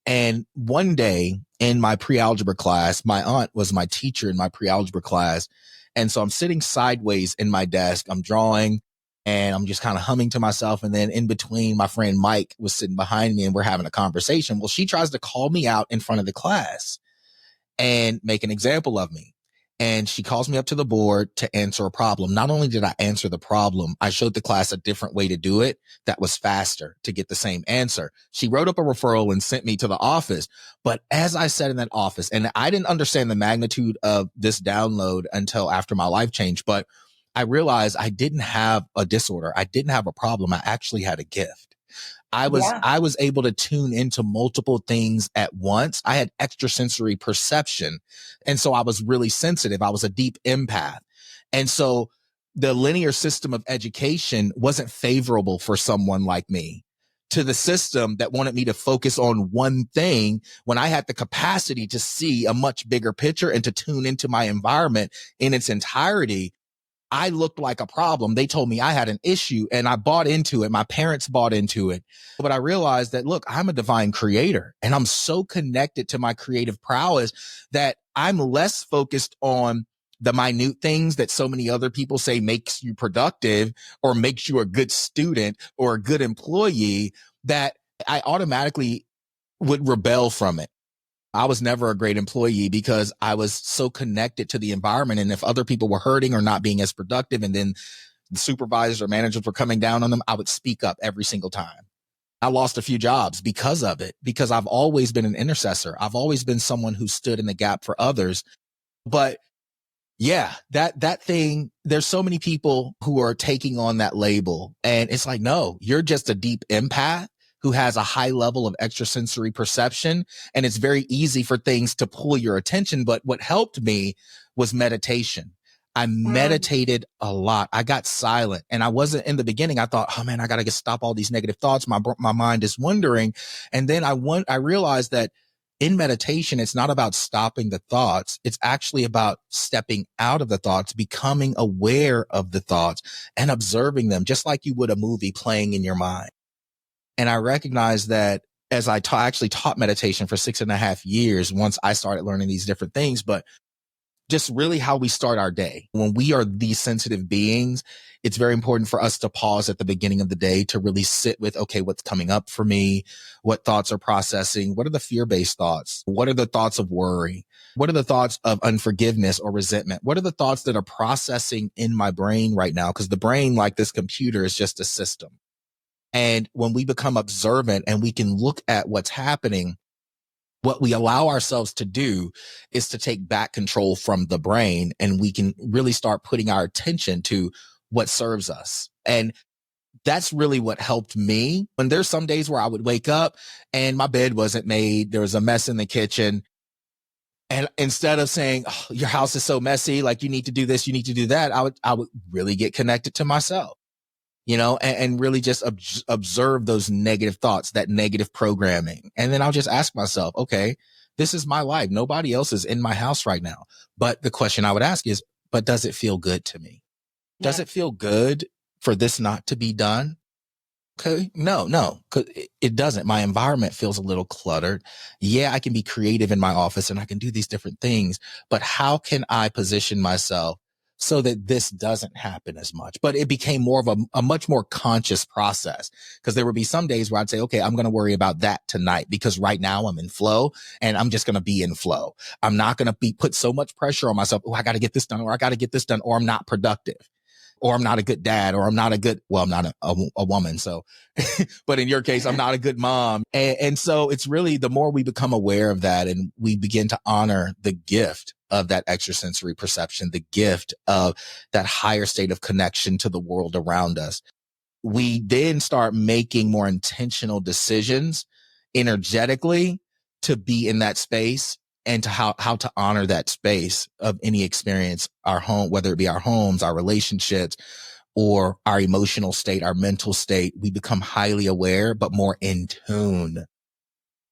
[SPEAKER 1] And one day in my pre-algebra class, my aunt was my teacher in my pre-algebra class. And so I'm sitting sideways in my desk. I'm drawing. And I'm just kind of humming to myself. And then in between, my friend Mike was sitting behind me and we're having a conversation. Well, she tries to call me out in front of the class and make an example of me. And she calls me up to the board to answer a problem. Not only did I answer the problem, I showed the class a different way to do it that was faster to get the same answer. She wrote up a referral and sent me to the office. But as I sat in that office, and I didn't understand the magnitude of this download until after my life changed, but I realized I didn't have a disorder. I didn't have a problem. I actually had a gift. I was able to tune into multiple things at once. I had extrasensory perception. And so I was really sensitive. I was a deep empath. And so the linear system of education wasn't favorable for someone like me. To the system that wanted me to focus on one thing, when I had the capacity to see a much bigger picture and to tune into my environment in its entirety, I looked like a problem. They told me I had an issue and I bought into it. My parents bought into it. But I realized that, look, I'm a divine creator and I'm so connected to my creative prowess that I'm less focused on the minute things that so many other people say makes you productive or makes you a good student or a good employee, that I automatically would rebel from it. I was never a great employee because I was so connected to the environment. And if other people were hurting or not being as productive, and then the supervisors or managers were coming down on them, I would speak up every single time. I lost a few jobs because of it, because I've always been an intercessor. I've always been someone who stood in the gap for others. But yeah, that thing, there's so many people who are taking on that label. And it's like, no, you're just a deep empath who has a high level of extrasensory perception. And it's very easy for things to pull your attention. But what helped me was meditation. I meditated a lot. I got silent, and I wasn't in the beginning. I thought, oh man, I got to stop all these negative thoughts. My mind is wandering. And then I realized that in meditation, it's not about stopping the thoughts. It's actually about stepping out of the thoughts, becoming aware of the thoughts and observing them, just like you would a movie playing in your mind. And I recognized that as I actually taught meditation for 6.5 years, once I started learning these different things. But just really how we start our day. When we are these sensitive beings, it's very important for us to pause at the beginning of the day to really sit with, okay, what's coming up for me? What thoughts are processing? What are the fear-based thoughts? What are the thoughts of worry? What are the thoughts of unforgiveness or resentment? What are the thoughts that are processing in my brain right now? Because the brain, like this computer, is just a system. And when we become observant and we can look at what's happening, what we allow ourselves to do is to take back control from the brain, and we can really start putting our attention to what serves us. And that's really what helped me. And there's some days where I would wake up and my bed wasn't made. There was a mess in the kitchen. And instead of saying, oh, your house is so messy, like you need to do this, you need to do that, I would really get connected to myself, and really just observe those negative thoughts, that negative programming. And then I'll just ask myself, okay, this is my life. Nobody else is in my house right now. But the question I would ask is, but does it feel good to me? Yeah. Does it feel good for this not to be done? Okay. No, it doesn't. My environment feels a little cluttered. Yeah, I can be creative in my office and I can do these different things, but how can I position myself so that this doesn't happen as much? But it became more of a much more conscious process, because there would be some days where I'd say, okay, I'm going to worry about that tonight because right now I'm in flow and I'm just going to be in flow. I'm not going to put so much pressure on myself. Oh, I got to get this done, or I got to get this done, or I'm not productive, or I'm not a good dad, or I'm not I'm not a woman. So, but in your case, I'm not a good mom. And so it's really, the more we become aware of that and we begin to honor the gift of that extrasensory perception, the gift of that higher state of connection to the world around us, we then start making more intentional decisions energetically to be in that space, and to how to honor that space of any experience, our home, whether it be our homes, our relationships, or our emotional state, our mental state. We become highly aware, but more in tune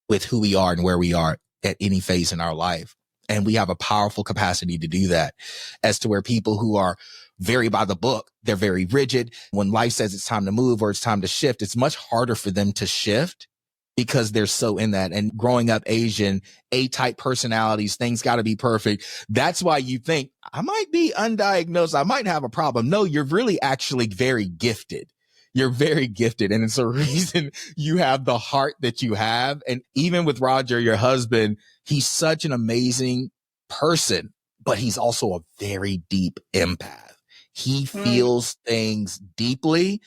[SPEAKER 1] with who we are and where we are at any phase in our life. And we have a powerful capacity to do that, as to where people who are very by the book, they're very rigid. When life says it's time to move or it's time to shift, it's much harder for them to shift because they're so in that. And growing up Asian, A-type personalities, things got to be perfect. That's why you think, I might be undiagnosed, I might have a problem. No, you're really actually very gifted. You're very gifted. And it's a reason you have the heart that you have. And even with Roger, your husband, he's such an amazing person, but he's also a very deep empath. He feels things deeply.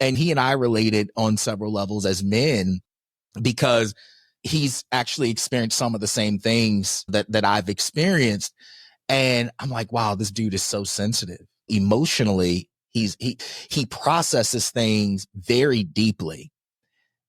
[SPEAKER 1] And he and I related on several levels as men, because he's actually experienced some of the same things that I've experienced. And I'm like, wow, this dude is so sensitive. Emotionally, he processes things very deeply.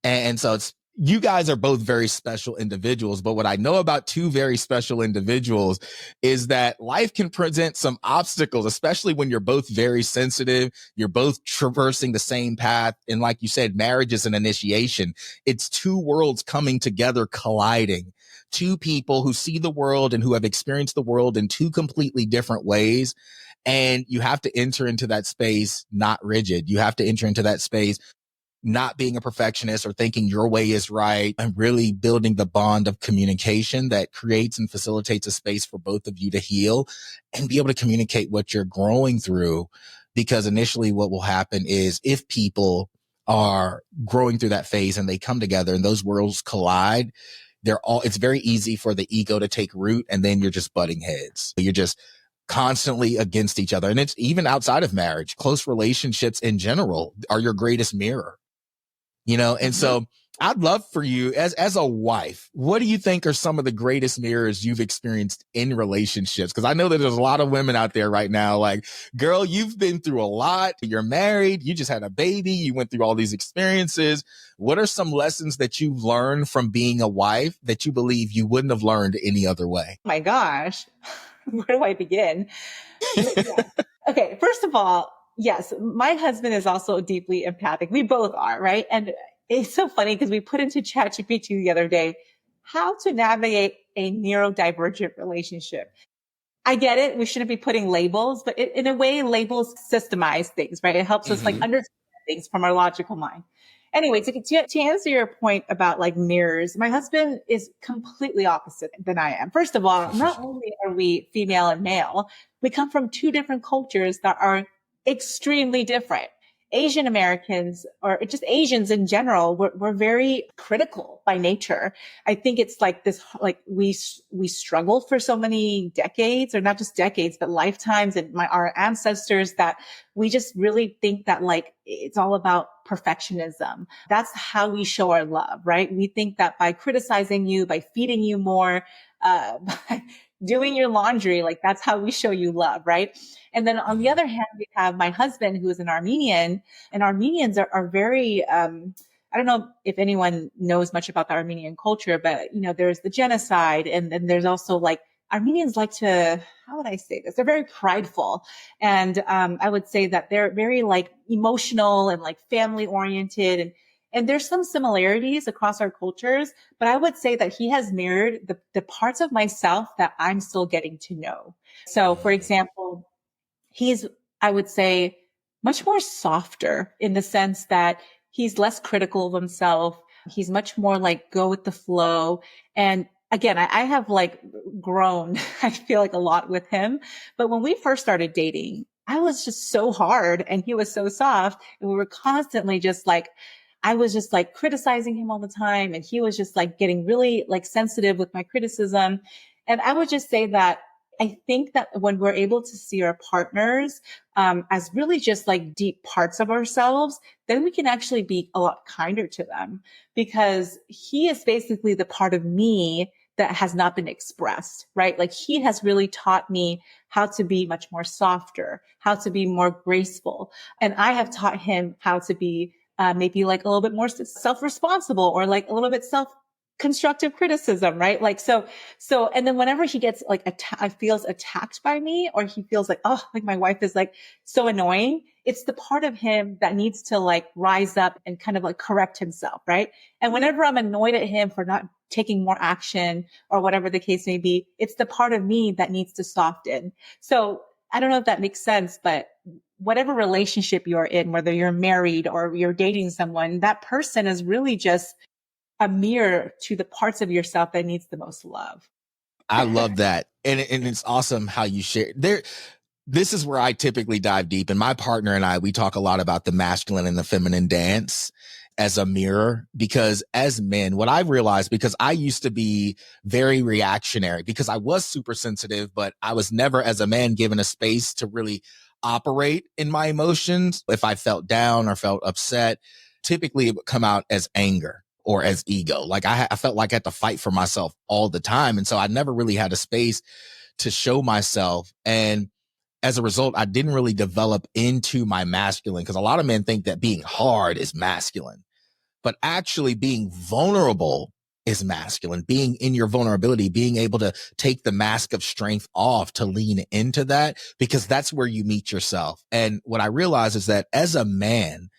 [SPEAKER 1] And so you guys are both very special individuals. But what I know about two very special individuals is that life can present some obstacles, especially when you're both very sensitive. You're both traversing the same path. And like you said, marriage is an initiation. It's two worlds coming together, colliding. Two people who see the world and who have experienced the world in two completely different ways. And you have to enter into that space not rigid. You have to enter into that space not being a perfectionist or thinking your way is right, and really building the bond of communication that creates and facilitates a space for both of you to heal and be able to communicate what you're growing through. Because initially what will happen is, if people are growing through that phase and they come together and those worlds collide, it's very easy for the ego to take root, and then you're just butting heads. You're just constantly against each other. And it's even outside of marriage. Close relationships in general are your greatest mirror. And so I'd love for you as a wife, what do you think are some of the greatest mirrors you've experienced in relationships? Because I know that there's a lot of women out there right now, like, girl, you've been through a lot. You're married. You just had a baby. You went through all these experiences. What are some lessons that you've learned from being a wife that you believe you wouldn't have learned any other way?
[SPEAKER 3] Oh my gosh, where do I begin? Okay, first of all, yes, my husband is also deeply empathic. We both are, right? And it's so funny because we put into ChatGPT the other day how to navigate a neurodivergent relationship. I get it. We shouldn't be putting labels, but in a way, labels systemize things, right? It helps us like understand things from our logical mind. Anyway, to answer your point about like mirrors, my husband is completely opposite than I am. First of all, not only are we female and male, we come from two different cultures that are extremely different. Asian Americans, or just Asians in general, we're very critical by nature. I think it's like this, like we struggled for so many decades, or not just decades, but lifetimes, and our ancestors, that we just really think that like it's all about perfectionism. That's how we show our love, right? We think that by criticizing you, by feeding you more, by doing your laundry, like that's how we show you love, right? And then on the other hand, we have my husband, who is an Armenian, and Armenians are very, I don't know if anyone knows much about the Armenian culture, but you know, there's the genocide, and then there's also like Armenians like to, how would I say this? They're very prideful. And I would say that they're very like emotional and like family oriented, and there's some similarities across our cultures, but I would say that he has mirrored the parts of myself that I'm still getting to know. So for example, he's, I would say, much more softer in the sense that he's less critical of himself. He's much more like go with the flow. And again, I have like grown, I feel like, a lot with him. But when we first started dating, I was just so hard and he was so soft, and we were constantly just like, I was just like criticizing him all the time, and he was just like getting really like sensitive with my criticism. And I would just say that I think that when we're able to see our partners as really just like deep parts of ourselves, then we can actually be a lot kinder to them, because he is basically the part of me that has not been expressed, right? Like he has really taught me how to be much more softer, how to be more graceful. And I have taught him how to be maybe like a little bit more self-responsible, or like a little bit constructive criticism, right? Like, so, and then whenever he gets like, feels attacked by me, or he feels like, oh, like my wife is like so annoying, it's the part of him that needs to like rise up and kind of like correct himself, right? And whenever I'm annoyed at him for not taking more action, or whatever the case may be, it's the part of me that needs to soften. So I don't know if that makes sense, but whatever relationship you're in, whether you're married or you're dating someone, that person is really just a mirror to the parts of yourself that needs the most love.
[SPEAKER 1] I love that. And it's awesome how you share there. This is where I typically dive deep. And my partner and I, we talk a lot about the masculine and the feminine dance as a mirror, because as men, what I've realized, because I used to be very reactionary, because I was super sensitive, but I was never as a man given a space to really operate in my emotions. If I felt down or felt upset, typically it would come out as anger or as ego. Like I felt like I had to fight for myself all the time. And so I never really had a space to show myself. And as a result, I didn't really develop into my masculine, because a lot of men think that being hard is masculine, but actually being vulnerable is masculine. Being in your vulnerability, being able to take the mask of strength off, to lean into that, because that's where you meet yourself. And what I realized is that as a man,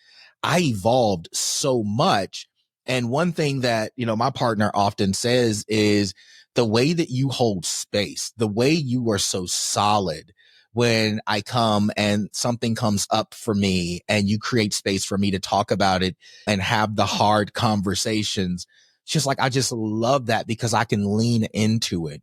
[SPEAKER 1] I evolved so much. And one thing that, you know, my partner often says is the way that you hold space, the way you are so solid when I come and something comes up for me and you create space for me to talk about it and have the hard conversations. It's just like, I just love that, because I can lean into it.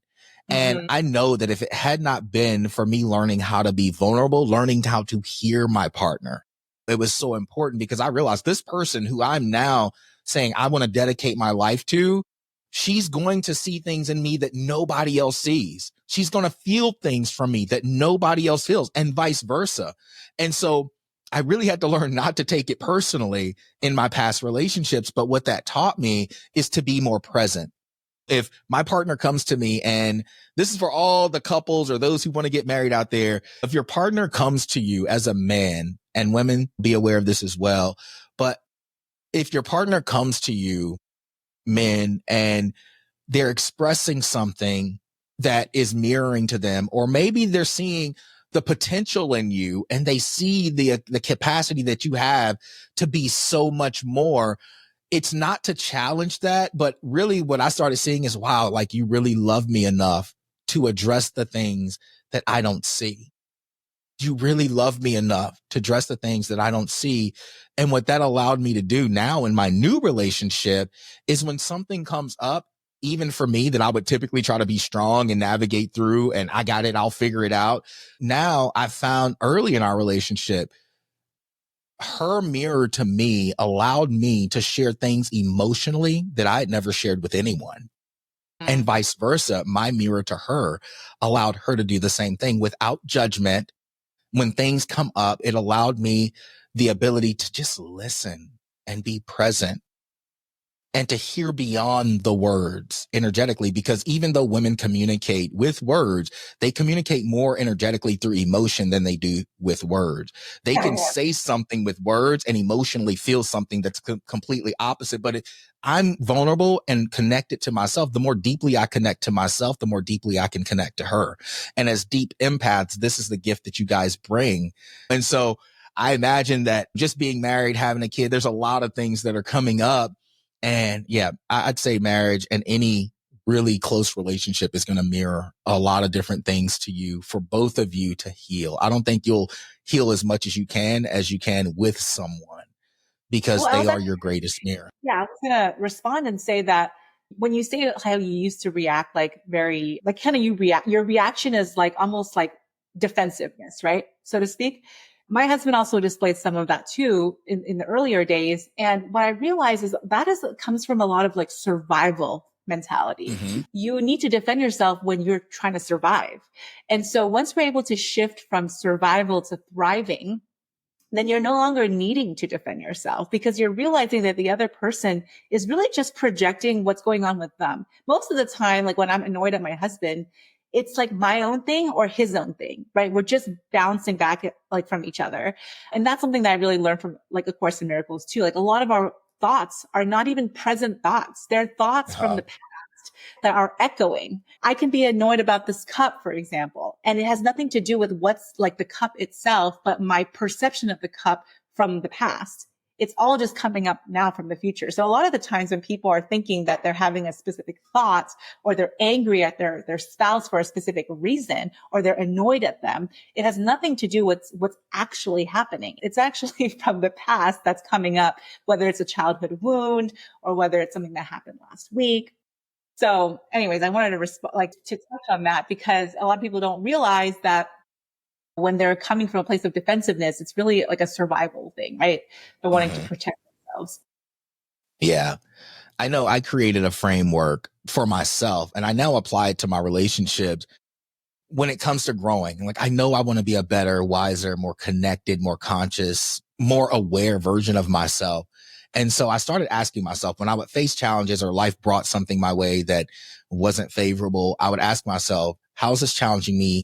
[SPEAKER 1] And I know that if it had not been for me learning how to be vulnerable, learning how to hear my partner, it was so important, because I realized this person who I'm now saying I want to dedicate my life to, she's going to see things in me that nobody else sees. She's going to feel things from me that nobody else feels, and vice versa. And so I really had to learn not to take it personally in my past relationships. But what that taught me is to be more present. If my partner comes to me, and this is for all the couples or those who want to get married out there, if your partner comes to you as a man, and women, be aware of this as well, but if your partner comes to you, men, and they're expressing something that is mirroring to them, or maybe they're seeing the potential in you and they see the capacity that you have to be so much more, it's not to challenge that, but really what I started seeing is, wow, like you really love me enough to address the things that I don't see. you really love me enough to address the things that I don't see? And what that allowed me to do now in my new relationship is when something comes up, even for me that I would typically try to be strong and navigate through and I got it, I'll figure it out. Now I found early in our relationship, her mirror to me allowed me to share things emotionally that I had never shared with anyone. And vice versa. My mirror to her allowed her to do the same thing without judgment. When things come up, it allowed me the ability to just listen and be present and to hear beyond the words energetically, because even though women communicate with words, they communicate more energetically through emotion than they do with words. They can say something with words and emotionally feel something that's completely opposite. But I'm vulnerable and connected to myself. The more deeply I connect to myself, the more deeply I can connect to her. And as deep empaths, this is the gift that you guys bring. And so I imagine that just being married, having a kid, there's a lot of things that are coming up. And yeah, I'd say marriage and any really close relationship is going to mirror a lot of different things to you for both of you to heal. I don't think you'll heal as much as you can with someone, because they are your greatest mirror.
[SPEAKER 3] Yeah, I was going to respond and say that when you say how you used to react, like very, like kind of your reaction is like almost like defensiveness, right? So to speak. My husband also displayed some of that too in the earlier days. And what I realized is that comes from a lot of like survival mentality. Mm-hmm. You need to defend yourself when you're trying to survive. And so once we're able to shift from survival to thriving, then you're no longer needing to defend yourself because you're realizing that the other person is really just projecting what's going on with them. Most of the time, like when I'm annoyed at my husband, it's like my own thing or his own thing, right? We're just bouncing back like from each other. And that's something that I really learned from like A Course in Miracles too. Like a lot of our thoughts are not even present thoughts. They're thoughts from the past that are echoing. I can be annoyed about this cup, for example, and it has nothing to do with what's like the cup itself, but my perception of the cup from the past. It's all just coming up now from the future. So a lot of the times when people are thinking that they're having a specific thought or they're angry at their spouse for a specific reason or they're annoyed at them, it has nothing to do with what's actually happening. It's actually from the past that's coming up, whether it's a childhood wound or whether it's something that happened last week. So anyways, I wanted to to touch on that because a lot of people don't realize that when they're coming from a place of defensiveness, it's really like a survival thing, right? They're wanting to protect themselves.
[SPEAKER 1] Yeah. I know I created a framework for myself and I now apply it to my relationships when it comes to growing. Like, I know I want to be a better, wiser, more connected, more conscious, more aware version of myself. And so I started asking myself when I would face challenges or life brought something my way that wasn't favorable, I would ask myself, how is this challenging me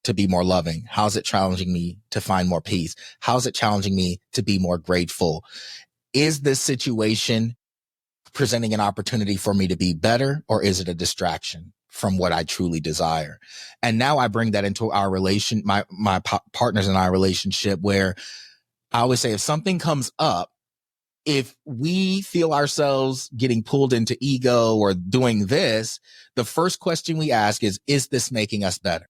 [SPEAKER 1] to be more loving? How's it challenging me to find more peace? How's it challenging me to be more grateful? Is this situation presenting an opportunity for me to be better, or is it a distraction from what I truly desire? And now I bring that into our my partners in our relationship, where I always say, if something comes up, if we feel ourselves getting pulled into ego or doing this, the first question we ask is this making us better?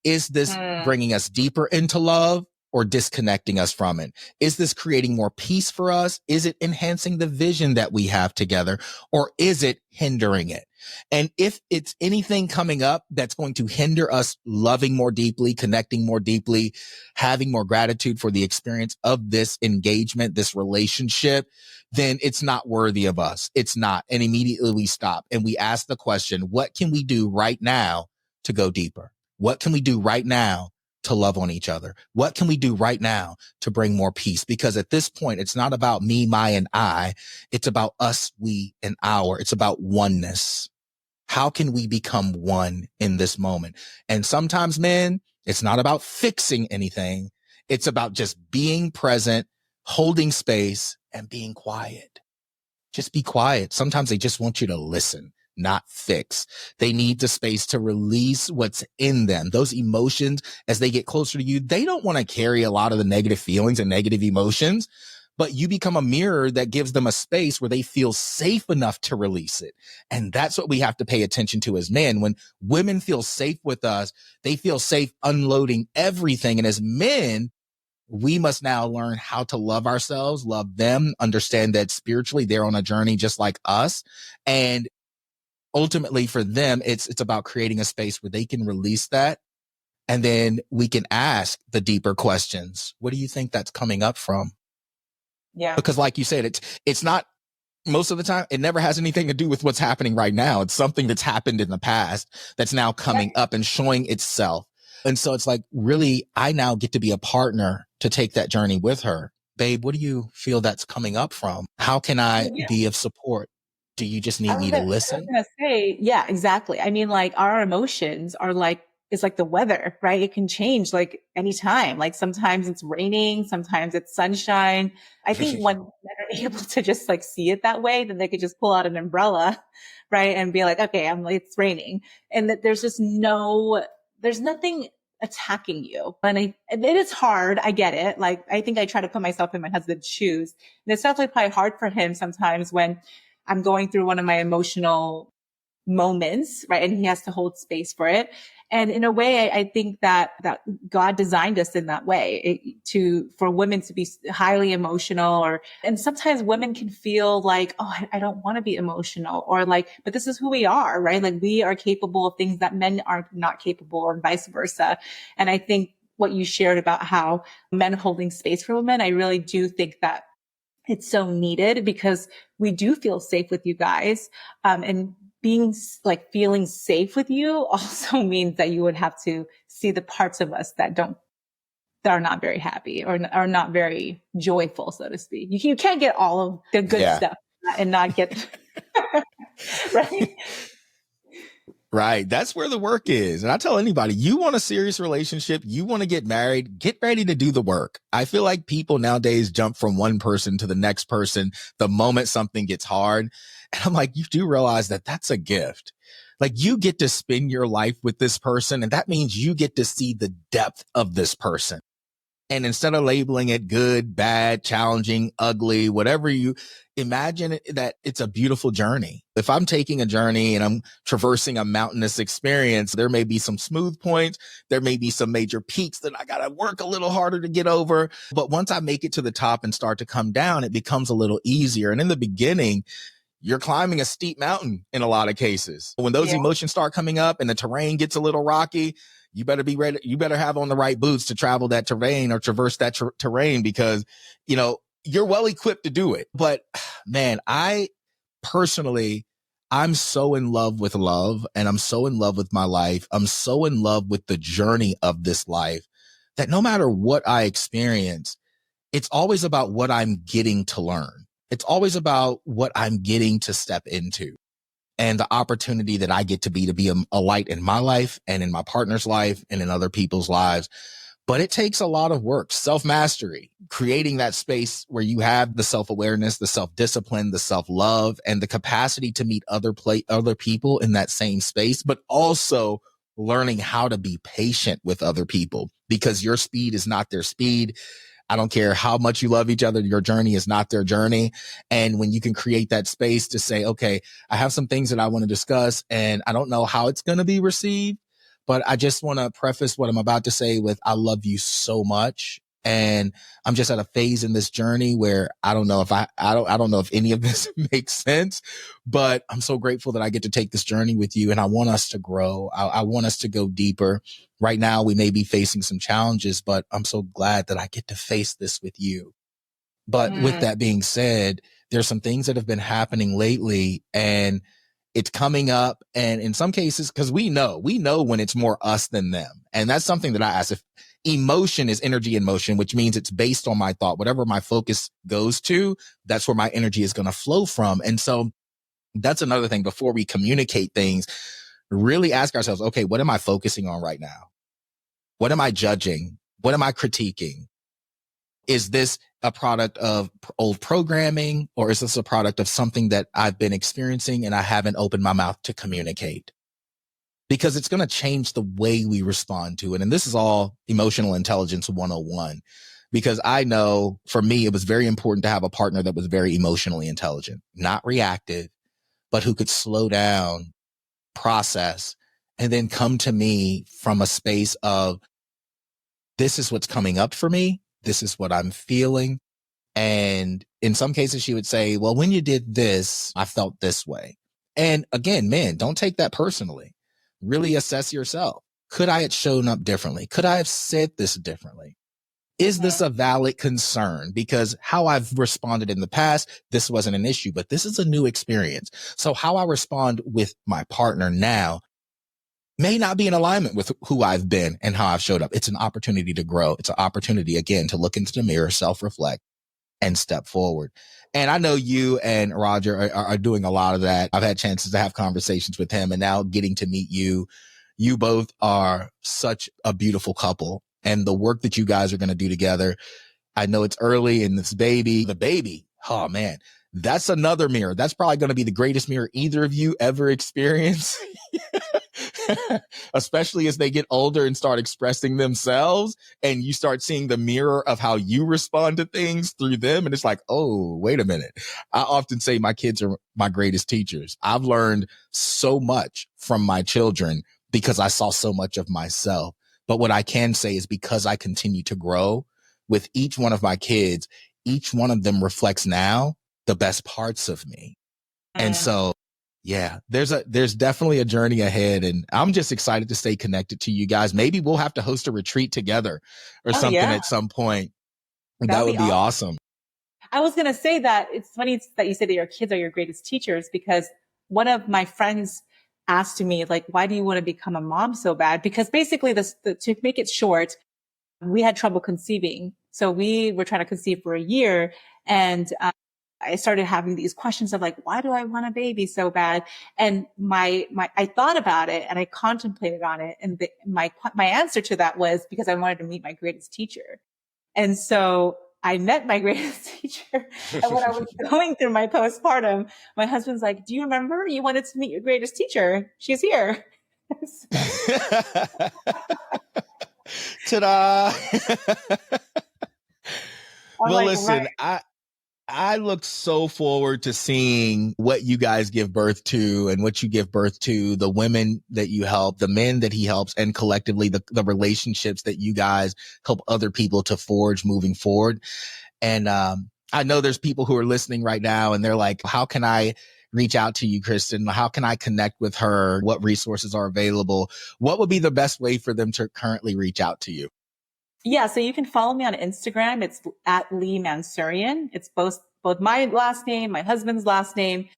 [SPEAKER 1] Is this bringing us deeper into love or disconnecting us from it? Is this creating more peace for us? Is it enhancing the vision that we have together, or is it hindering it? And if it's anything coming up that's going to hinder us loving more deeply, connecting more deeply, having more gratitude for the experience of this engagement, this relationship, then it's not worthy of us. It's not. And immediately we stop and we ask the question, what can we do right now to go deeper? What can we do right now to love on each other? What can we do right now to bring more peace? Because at this point, it's not about me, my, and I. It's about us, we, and our. It's about oneness. How can we become one in this moment? And sometimes, men, it's not about fixing anything. It's about just being present, holding space, and being quiet. Just be quiet. Sometimes they just want you to listen, not fix. They need the space to release what's in them. Those emotions, as they get closer to you, they don't want to carry a lot of the negative feelings and negative emotions, but you become a mirror that gives them a space where they feel safe enough to release it. And that's what we have to pay attention to as men. When women feel safe with us, they feel safe unloading everything. And as men, we must now learn how to love ourselves, love them, understand that spiritually they're on a journey just like us. And ultimately for them, it's about creating a space where they can release that. And then we can ask the deeper questions. What do you think that's coming up from?
[SPEAKER 3] Yeah.
[SPEAKER 1] Because like you said, it's not, most of the time, it never has anything to do with what's happening right now. It's something that's happened in the past that's now coming up and showing itself. And so it's like, really, I now get to be a partner to take that journey with her. Babe, what do you feel that's coming up from? How can I be of support? Do you just need me to listen?
[SPEAKER 3] I was gonna say, yeah, exactly. I mean, like our emotions are like, it's like the weather, right? It can change like anytime. Like sometimes it's raining, sometimes it's sunshine. I think when men are able to just like see it that way, then they could just pull out an umbrella, right? And be like, okay, it's raining. And that there's just there's nothing attacking you. And it is hard. I get it. Like, I think I try to put myself in my husband's shoes. And it's definitely probably hard for him sometimes when I'm going through one of my emotional moments, right? And he has to hold space for it. And in a way, I think that God designed us in that way for women to be highly emotional, and sometimes women can feel like, oh, I don't want to be emotional, or like, but this is who we are, right? Like we are capable of things that men are not capable, or vice versa. And I think what you shared about how men holding space for women, I really do think that it's so needed, because we do feel safe with you guys. And feeling safe with you also means that you would have to see the parts of us that are not very happy or are not very joyful, so to speak. You can't get all of the good stuff and not get, right?
[SPEAKER 1] Right. That's where the work is. And I tell anybody, you want a serious relationship, you want to get married, get ready to do the work. I feel like people nowadays jump from one person to the next person the moment something gets hard. And I'm like, you do realize that that's a gift. Like you get to spend your life with this person, and that means you get to see the depth of this person. And instead of labeling it good, bad, challenging, ugly, whatever, you imagine that it's a beautiful journey. If I'm taking a journey and I'm traversing a mountainous experience, there may be some smooth points. There may be some major peaks that I got to work a little harder to get over. But once I make it to the top and start to come down, it becomes a little easier. And in the beginning, you're climbing a steep mountain in a lot of cases. When those emotions start coming up and the terrain gets a little rocky, you better be ready. You better have on the right boots to travel that terrain or traverse that terrain, because, you're well equipped to do it. But man, I'm so in love with love, and I'm so in love with my life. I'm so in love with the journey of this life that no matter what I experience, it's always about what I'm getting to learn. It's always about what I'm getting to step into, and the opportunity that I get to be a light in my life and in my partner's life and in other people's lives. But it takes a lot of work, self-mastery, creating that space where you have the self-awareness, the self-discipline, the self-love, and the capacity to meet other people in that same space, but also learning how to be patient with other people, because your speed is not their speed. I don't care how much you love each other. Your journey is not their journey. And when you can create that space to say, okay, I have some things that I want to discuss, and I don't know how it's going to be received, but I just want to preface what I'm about to say with, I love you so much. And I'm just at a phase in this journey where I don't know if I don't know if any of this makes sense, but I'm so grateful that I get to take this journey with you. And I want us to grow. I want us to go deeper. Right now, we may be facing some challenges, but I'm so glad that I get to face this with you. But with that being said, there's some things that have been happening lately, and it's coming up. And in some cases, because we know when it's more us than them. And that's something that I ask. If emotion is energy in motion, which means it's based on my thought, whatever my focus goes to, that's where my energy is going to flow from. And so that's another thing. Before we communicate things, really ask ourselves, okay, what am I focusing on right now? What am I judging? What am I critiquing? Is this a product of old programming, or is this a product of something that I've been experiencing and I haven't opened my mouth to communicate? Because it's going to change the way we respond to it. And this is all emotional intelligence 101. because I know for me, it was very important to have a partner that was very emotionally intelligent, not reactive, but who could slow down, process, and then come to me from a space of, this is what's coming up for me. This is what I'm feeling. And in some cases, she would say, well, when you did this, I felt this way. And again, man, don't take that personally. Really assess yourself. Could I have shown up differently? Could I have said this differently? Is this a valid concern? Because how I've responded in the past, this wasn't an issue, but this is a new experience. So how I respond with my partner now may not be in alignment with who I've been and how I've showed up. It's an opportunity to grow. It's an opportunity, again, to look into the mirror, self-reflect, and step forward. And I know you and Roger are doing a lot of that. I've had chances to have conversations with him, and now getting to meet you. You both are such a beautiful couple, and the work that you guys are going to do together. I know it's early in the baby. Oh man, that's another mirror. That's probably going to be the greatest mirror either of you ever experience. Especially as they get older and start expressing themselves, and you start seeing the mirror of how you respond to things through them. And it's like, oh, wait a minute. I often say my kids are my greatest teachers. I've learned so much from my children because I saw so much of myself. But what I can say is, because I continue to grow with each one of my kids, each one of them reflects now the best parts of me. And so, yeah, there's definitely a journey ahead, and I'm just excited to stay connected to you guys. Maybe we'll have to host a retreat together or something at some point. That would be awesome.
[SPEAKER 3] I was going to say that it's funny that you say that your kids are your greatest teachers, because one of my friends asked me, like, why do you want to become a mom so bad? Because basically to make it short, we had trouble conceiving. So we were trying to conceive for a year, and I started having these questions of like, why do I want a baby so bad? And I thought about it and I contemplated on it. And my answer to that was because I wanted to meet my greatest teacher. And so I met my greatest teacher. And when I was going through my postpartum, my husband's like, do you remember you wanted to meet your greatest teacher? She's here.
[SPEAKER 1] Ta-da. Well,
[SPEAKER 3] like,
[SPEAKER 1] listen,
[SPEAKER 3] right.
[SPEAKER 1] I look so forward to seeing what you guys give birth to and what you give birth to, the women that you help, the men that he helps, and collectively the relationships that you guys help other people to forge moving forward. And I know there's people who are listening right now and they're like, how can I reach out to you, Kristen? How can I connect with her? What resources are available? What would be the best way for them to currently reach out to you?
[SPEAKER 3] Yeah, so you can follow me on Instagram. It's at Lee Mansourian. It's both my last name, my husband's last name.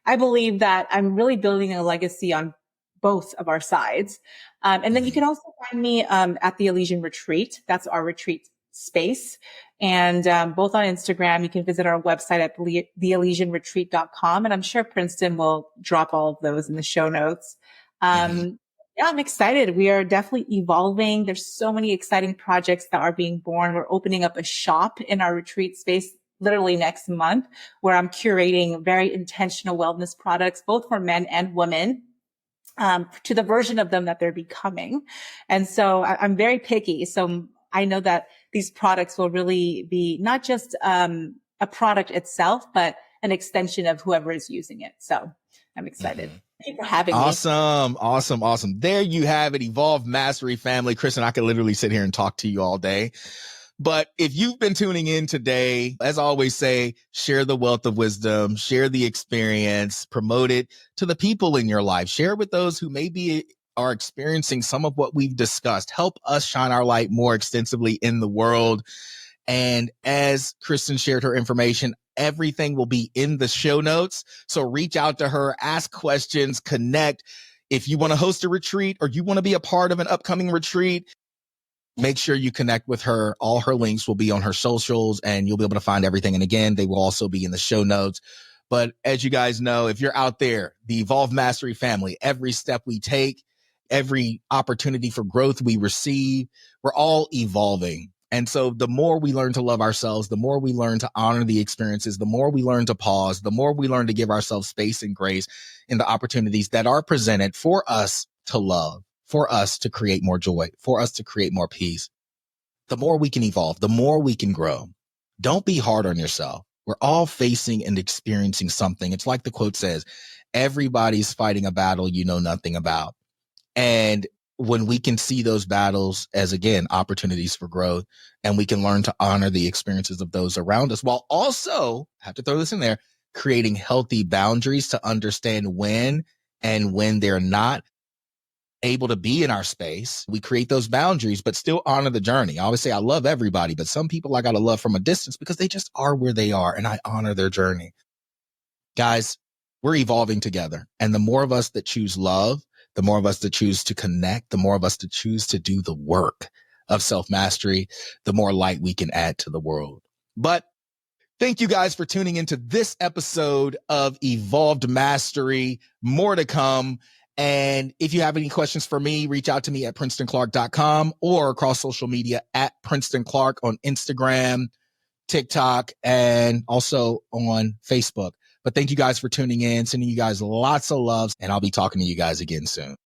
[SPEAKER 3] I believe that I'm really building a legacy on both of our sides. And then you can also find me at the Elysian Retreat. That's our retreat space. And both on Instagram, you can visit our website at theelysianretreat.com. And I'm sure Princeton will drop all of those in the show notes. Yeah, I'm excited. We are definitely evolving. There's so many exciting projects that are being born. We're opening up a shop in our retreat space literally next month, where I'm curating very intentional wellness products, both for men and women, to the version of them that they're becoming. And so I'm very picky. So I know that these products will really be not just a product itself, but an extension of whoever is using it. So I'm excited. Thank you for having me.
[SPEAKER 1] Awesome. There you have it. Evolve Mastery family. Kristen, I could literally sit here and talk to you all day. But if you've been tuning in today, as I always say, share the wealth of wisdom, share the experience, promote it to the people in your life, share it with those who maybe are experiencing some of what we've discussed. Help us shine our light more extensively in the world. And as Kristen shared her information, everything will be in the show notes. So reach out to her, ask questions, connect. If you want to host a retreat or you want to be a part of an upcoming retreat, make sure you connect with her. All her links will be on her socials and you'll be able to find everything. And again, they will also be in the show notes. But as you guys know, if you're out there, the Evolve Mastery family, every step we take, every opportunity for growth we receive, we're all evolving. And so the more we learn to love ourselves, the more we learn to honor the experiences, the more we learn to pause, the more we learn to give ourselves space and grace in the opportunities that are presented for us to love, for us to create more joy, for us to create more peace. the more we can evolve, the more we can grow. Don't be hard on yourself. We're all facing and experiencing something. It's like the quote says, everybody's fighting a battle you know nothing about. And when we can see those battles as, again, opportunities for growth, and we can learn to honor the experiences of those around us, while also, I have to throw this in there, creating healthy boundaries to understand when and when they're not able to be in our space. We create those boundaries, but still honor the journey. I always say I love everybody, but some people I got to love from a distance because they just are where they are, and I honor their journey. Guys, we're evolving together. And the more of us that choose love, the more of us that choose to connect, the more of us that choose to do the work of self-mastery, the more light we can add to the world. But thank you guys for tuning into this episode of Evolved Mastery. More to come. And if you have any questions for me, reach out to me at PrincetonClark.com or across social media at Princeton Clark on Instagram, TikTok, and also on Facebook. But thank you guys for tuning in, sending you guys lots of love, and I'll be talking to you guys again soon.